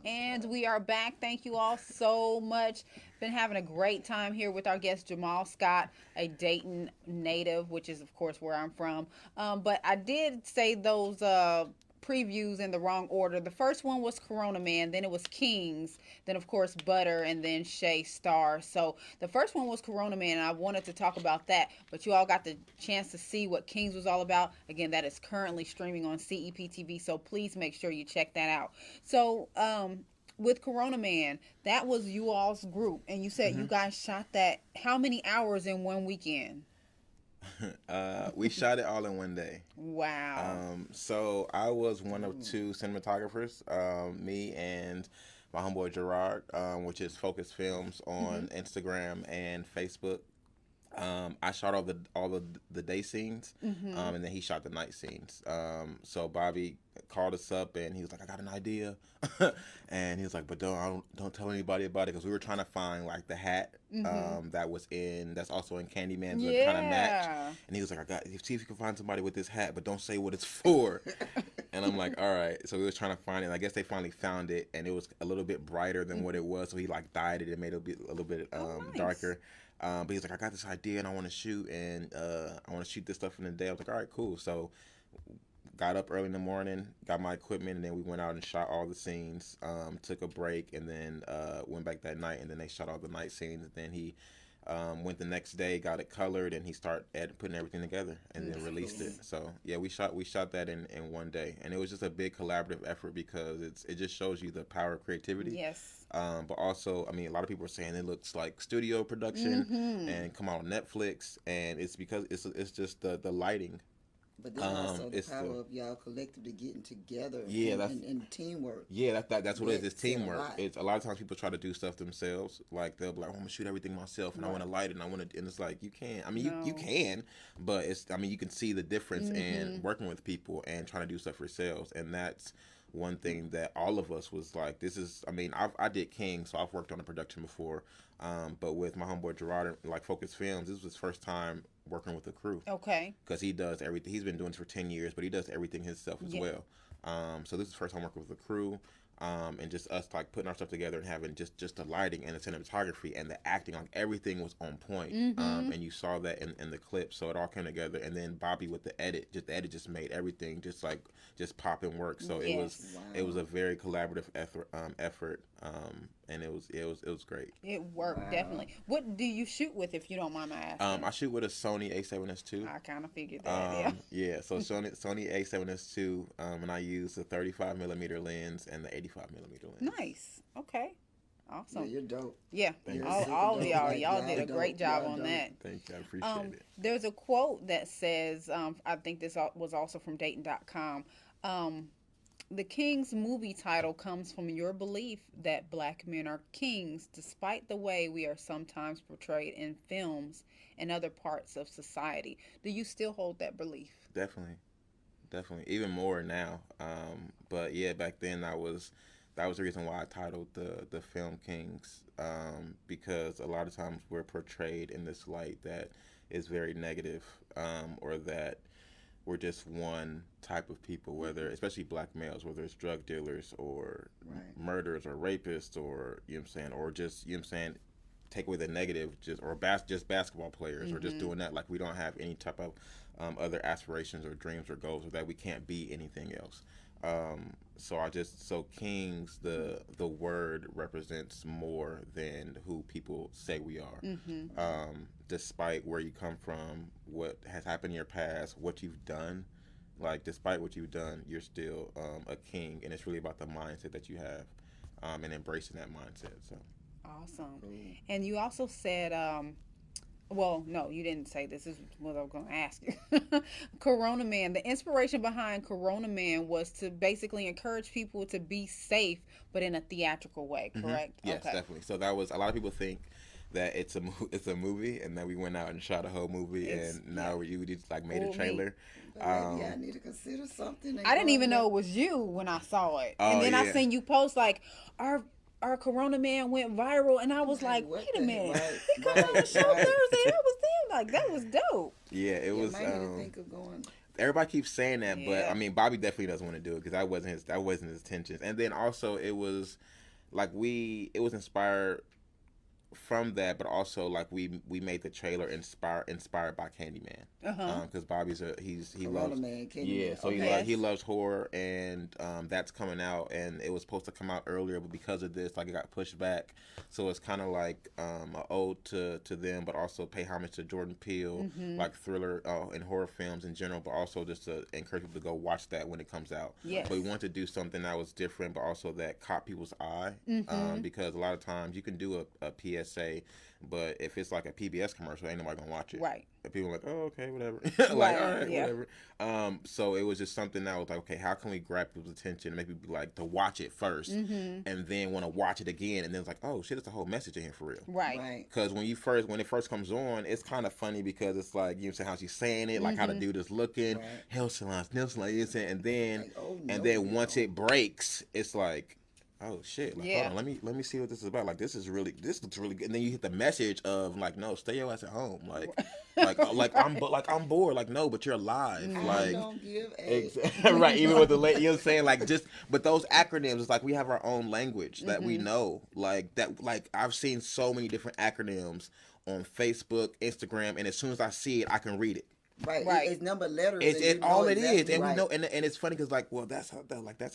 And we are back. Thank you all so much. Been having a great time here with our guest Jamaal Scott, a Dayton native, which is of course where I'm from. But I did say those previews in the wrong order. The first one was Corona Man, then it was Kings, then of course Butter, and then Shay Star. So the first one was Corona Man, and I wanted to talk about that, but you all got the chance to see what Kings was all about. Again, that is currently streaming on CEPTV, so please make sure you check that out. So with Corona Man, that was you all's group, and you said you guys shot that how many hours in one weekend? We shot it all in one day. Wow. So I was one of two cinematographers, me and my homeboy Gerard, which is Focus Films on Instagram and Facebook. I shot all the day scenes, and then he shot the night scenes. So Bobby called us up and he was like, "I got an idea," and he was like, "But don't tell anybody about it," because we were trying to find like the hat that's also in Candyman to kind of match. And he was like, see if you can find somebody with this hat, but don't say what it's for." And I'm like, all right. So we was trying to find it. And I guess they finally found it, and it was a little bit brighter than what it was. So he like dyed it and made it a little bit darker. But he's like, "I got this idea and I want to shoot, and I want to shoot this stuff in the day." I was like, all right, cool. So got up early in the morning, got my equipment, and then we went out and shot all the scenes, took a break, and then went back that night, and then they shot all the night scenes. And then he went the next day, got it colored, and he started putting everything together and then released it. So yeah, we shot that in one day, and it was just a big collaborative effort because it just shows you the power of creativity. Yes. But also, I mean, a lot of people are saying it looks like studio production and come out on Netflix, and it's because it's just the lighting. But then also the power of y'all collectively getting together and teamwork. Yeah, that's what it is. It's teamwork. It's a lot of times people try to do stuff themselves. Like they'll be like, "Oh, I'm gonna shoot everything myself, and I want to light it, and I want to," and it's like you can't. I mean, you can, but you can see the difference in working with people and trying to do stuff yourselves, and that's one thing that all of us was like, this is, I mean, I did King, so I've worked on a production before, but with my homeboy Gerard, like Focus Films, this was his first time working with a crew. Okay. Because he does everything. He's been doing this for 10 years, but he does everything himself as well. So this is the first time working with a crew, and just us like putting our stuff together and having just the lighting and the cinematography and the acting, like everything was on point. And you saw that in the clip, so it all came together. And then Bobby with the edit just made everything just pop and work. So it was a very collaborative effort. And it was great. It worked definitely. What do you shoot with, if you don't mind my asking? I shoot with a Sony A7S II. I kind of figured that. Yeah. So Sony A7S II, and I use the 35mm lens and the 85mm lens. Nice. Okay. Awesome. Yeah, you're dope. Yeah. All of y'all did a great job on that. Thank you. I appreciate it. There's a quote that says, I think this was also from Dayton.com. The King's movie title comes from your belief that black men are kings, despite the way we are sometimes portrayed in films and other parts of society. Do you still hold that belief? Definitely. Even more now. But yeah, back then that was the reason why I titled the film Kings, because a lot of times we're portrayed in this light that is very negative, or that we're just one type of people, whether, especially black males, whether it's drug dealers or murderers or rapists, or, you know what I'm saying, or just, you know what I'm saying, take away the negative, just basketball players, or just doing that, like we don't have any type of other aspirations or dreams or goals, or that we can't be anything else. So Kings, the word represents more than who people say we are. Despite where you come from, what has happened in your past, what you've done, like despite what you've done, you're still a king, and it's really about the mindset that you have, and embracing that mindset. So awesome. And you also said, well, no, you didn't say this. This is what I was going to ask you. Corona Man. The inspiration behind Corona Man was to basically encourage people to be safe, but in a theatrical way, correct? Yes, definitely. So that was, a lot of people think that it's a movie, and then we went out and shot a whole movie, and now we just like made a trailer. Maybe I need to consider something. I didn't even know it was you when I saw it, and then I seen you post like our Corona Man went viral, and I was like, wait a minute, he comes on the show Thursday. That was them. Like, that was dope. Yeah, it was. Think of going. Everybody keeps saying that, but I mean, Bobby definitely doesn't want to do it, because that wasn't his intentions. And then also, it was like it was inspired from that, but also like we made the trailer inspired by Candyman, because Bobby's he loves Candyman. So he loves horror, and that's coming out, and it was supposed to come out earlier, but because of this, like, it got pushed back. So it's kind of like an ode to them, but also pay homage to Jordan Peele, like thriller and horror films in general, but also just to encourage people to go watch that when it comes out. But we wanted to do something that was different, but also that caught people's eye, because a lot of times you can do a PSA, but if it's like a PBS commercial, ain't nobody gonna watch it. Right. And people are like, oh, okay, whatever. Like, all right, whatever. So it was just something that was like, okay, how can we grab people's attention and make people like to watch it first, and then want to watch it again, and then it's like, oh shit, it's a whole message in here for real. Right. Because when it first comes on, it's kind of funny, because it's like, you know, how she's saying it, like how the dude is looking, hell salons, nail salons, you know what I'm saying? And then like, and then once it breaks, it's like, oh shit! Like, hold on, let me see what this is about. Like, this looks really good. And then you hit the message of like, no, stay your ass at home. Like I'm bored. Like, no, but you're alive. I don't give a right. Even with the you know what I'm saying? Like, just but those acronyms, it's like we have our own language that we know. Like that. Like, I've seen so many different acronyms on Facebook, Instagram, and as soon as I see it, I can read it. Right. It's number letters. It's all it is, and we know, and it's funny because like, well, that's how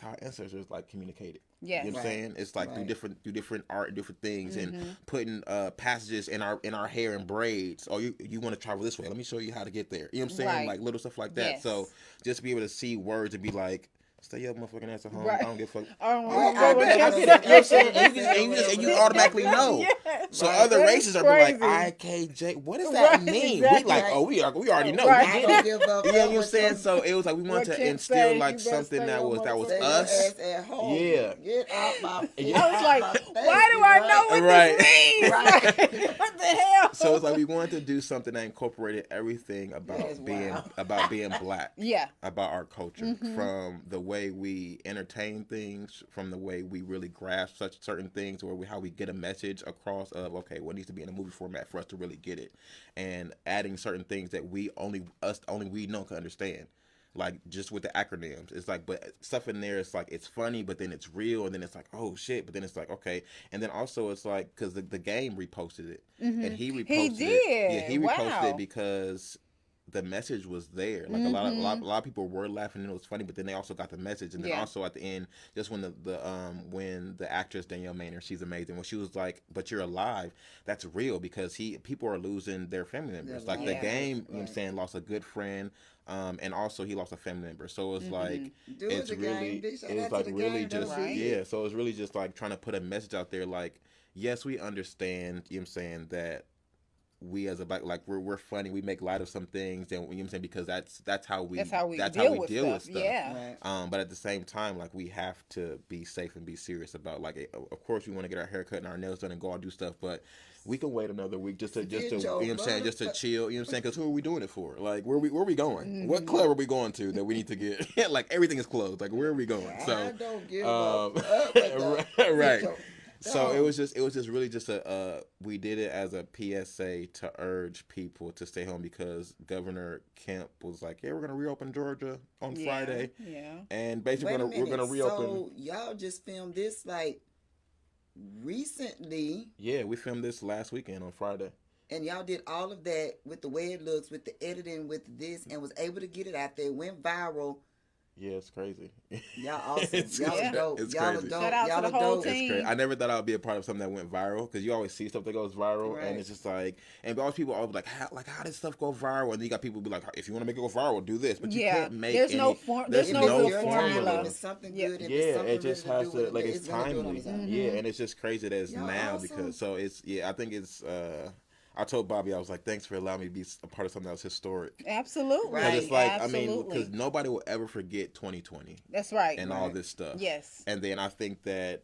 our ancestors like communicated. Yeah, you know what I'm saying? It's like through different art and different things, and putting passages in our hair and braids. Oh, you want to travel this way? Let me show you how to get there. You know what I'm saying? Like little stuff like that. Yes. So just to be able to see words and be like, stay your motherfucking ass at home. I don't give a fuck. You know what I'm saying? And you automatically know. Yes. So other races are like, IKJ. What does that mean? Exactly. We like, oh, we already know. I don't give up. You know what I'm saying? So it was like we wanted to instill like something that was us. At home. Yeah. Get out my. I was like, why do I know what this means? What the hell? So it's like we wanted to do something that incorporated everything about being black. Yeah. About our culture, from the way we entertain things, from the way we really grasp such certain things, or how we get a message across of, okay, what needs to be in a movie format for us to really get it, and adding certain things that only we know can understand, like just with the acronyms. It's like, but stuff in there, it's like, it's funny, but then it's real, and then it's like, oh shit, but then it's like, okay, and then also it's like, because the game reposted it, and he reposted it. He did. Yeah, he reposted it because the message was there. Like a lot of people were laughing and it was funny, but then they also got the message. And then also at the end, just when the actress Danielle Maynard, she's amazing. When she was like, "But you're alive," that's real because people are losing their family members. Like the game, you know what I'm saying, lost a good friend. And also he lost a family member, so it's like it's really just so it's really just like trying to put a message out there, like, yes, we understand, you know what I'm saying, that we as a black, like we're funny, we make light of some things, and you know what I'm saying, because that's how we deal with stuff. Yeah. But at the same time, like, we have to be safe and be serious about, like, of course we want to get our hair cut and our nails done and go out and do stuff, but we can wait another week just to you know what I'm saying, just to chill, you know what I'm saying, because who are we doing it for? Like, where we going? What club are we going to that we need to get? Like, everything is closed. Like, where are we going? So I don't give up. Right. So it was just really just we did it as a PSA to urge people to stay home because Governor Kemp was like, "Yeah, we're gonna reopen Georgia on Friday." Yeah. And basically we're gonna reopen. So y'all just filmed this like recently? Yeah, we filmed this last weekend on Friday. And y'all did all of that with the way it looks, with the editing, with this, and was able to get it out there. Went viral. Yeah, it's crazy. Y'all awesome. Y'all are dope. It's y'all crazy. are dope. Shout out y'all to the are whole dope. team. It's crazy. I never thought I would be a part of something that went viral because you always see stuff that goes viral, and it's just like, and always people always like, how does stuff go viral? And then you got people be like, if you want to make it go viral, do this, but you can't make there's no formula. It's something good. It just has to, like, it's timely. Yeah, and it's just crazy that it's now because so it's I think it's. I told Bobby, I was like, thanks for allowing me to be a part of something that was historic. Absolutely. Because it's like, I mean, because nobody will ever forget 2020. That's right. And all this stuff. Yes. And then I think that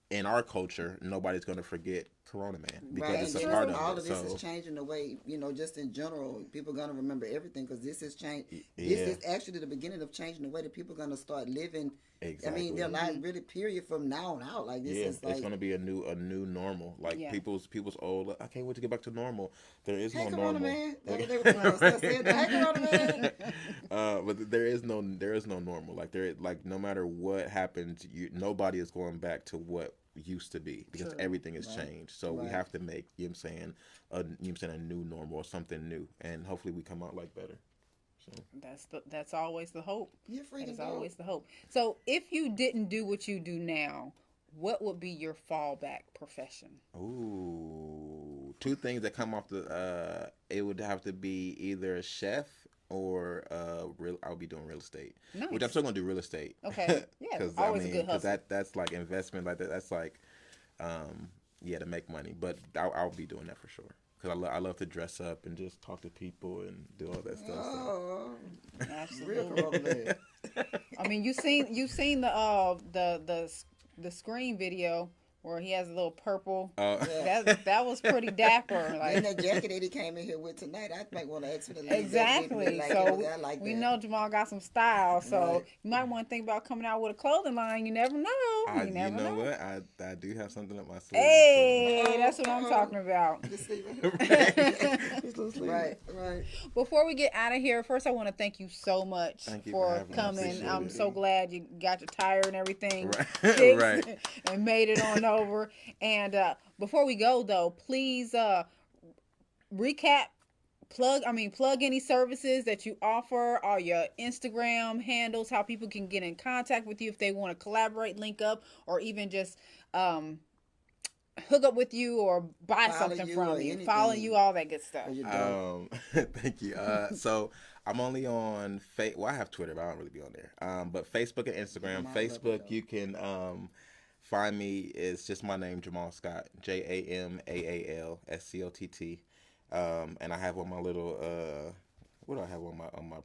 in our culture, nobody's going to forget Corona Man because it's a part of it. All of this is changing the way, just in general, people are going to remember everything because this is change. This is actually the beginning of changing the way that people are going to start living. Exactly. I mean, their lives really, period, from now on out. Like, this is like, it's going to be a new normal. Like, people's old, I can't wait to get back to normal. There is no Corona normal. Man. That's what they were trying to say. Hey, Corona Man. But there is no normal. Like, no matter what happens, nobody is going back to what used to be because everything has changed. So we have to make, you know what I'm saying, a new normal or something new, and hopefully we come out like better. So that's always the hope. You're freaking That's always the hope. So if you didn't do what you do now, what would be your fallback profession? Ooh, two things that come off the it would have to be either a chef or I'll be doing real estate. Nice. Which I'm still gonna do real estate. Okay. Yeah. Always a good hustle. That's like investment, like that. That's like to make money. But I'll be doing that for sure. Because I love to dress up and just talk to people and do all that stuff. Oh, absolutely. I mean, you've seen the screen video where he has a little purple. That was pretty dapper. Like, and that jacket that he came in here with tonight, I might want to ask for the exactly. Like, so like we know Jamaal got some style, so you might want to think about coming out with a clothing line. You never know. You know what? I do have something up my sleeve. Hey, that's what I'm talking about. Right. Before we get out of here, first I want to thank you so much for coming. I'm so glad you got your tire and everything fixed and made it on over. And before we go though, please plug any services that you offer, or your Instagram handles, how people can get in contact with you if they want to collaborate, link up, or even just hook up with you or buy something from you, follow you, all that good stuff. Thank you. So I'm only on I have Twitter, but I don't really be on there. But Facebook and Instagram. Facebook, you can find me. It's just my name, Jamaal Scott, Jamaal Scott. And I have on my little what do I have on my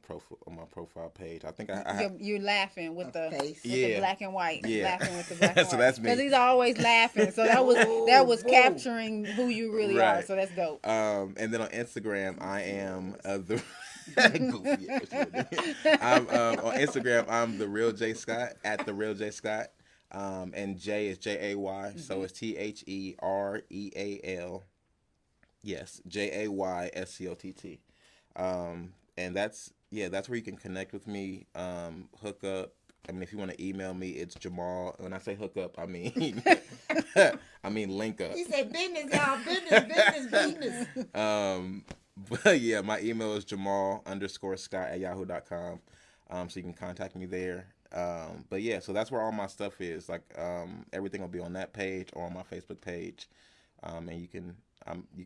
profile page? I think I have, you're laughing with the face. The black and white. Laughing with the black and white. So that's me. Because he's always laughing. So that was capturing who you really are. So that's dope. And then on Instagram, I am the on Instagram, I'm the real J Scott at the real J Scott. And J is Jay, so it's THEREAL. Yes, JAYSCOTT. And that's where you can connect with me, hook up. I mean, if you want to email me, it's Jamaal. When I say hook up, I mean link up. He said business, y'all. Business. But yeah, my email is Jamaal_Scott@yahoo.com. So you can contact me there. But yeah, so that's where all my stuff is. Like everything will be on that page or on my Facebook page. And you can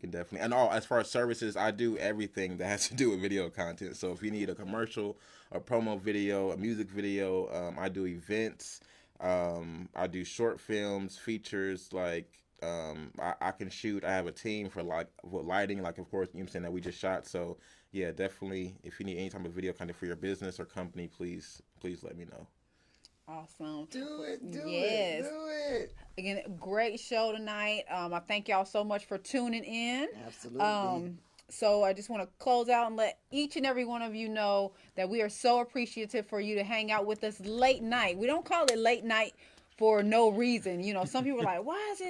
definitely, and as far as services, I do everything that has to do with video content. So if you need a commercial, a promo video, a music video, I do events, I do short films, features, like I can shoot. I have a team for like with lighting, like of course you understand that we just shot. So yeah, definitely if you need any type of video content for your business or company, please let me know. Awesome. Do it. Again, great show tonight. I thank y'all so much for tuning in. Absolutely. So I just want to close out and let each and every one of you know that we are so appreciative for you to hang out with us late night. We don't call it late night for no reason. You know, some people are like, why is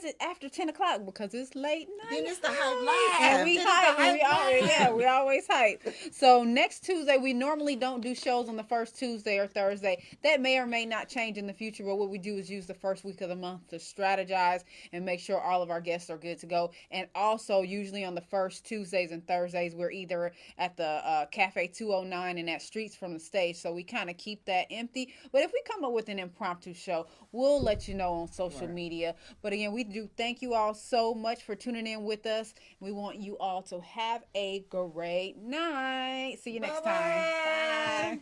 it after 10 o'clock? Because it's late night. Then it's the hype live. And we hype. We always hype. So next Tuesday, we normally don't do shows on the first Tuesday or Thursday. That may or may not change in the future, but what we do is use the first week of the month to strategize and make sure all of our guests are good to go. And also, usually on the first Tuesdays and Thursdays, we're either at the Cafe 209 and at Streets from the Stage. So we kind of keep that empty. But if we come up with an impromptu show, we'll let you know on social media. But again, we do thank you all so much for tuning in with us. We want you all to have a great night. See you next time. Bye.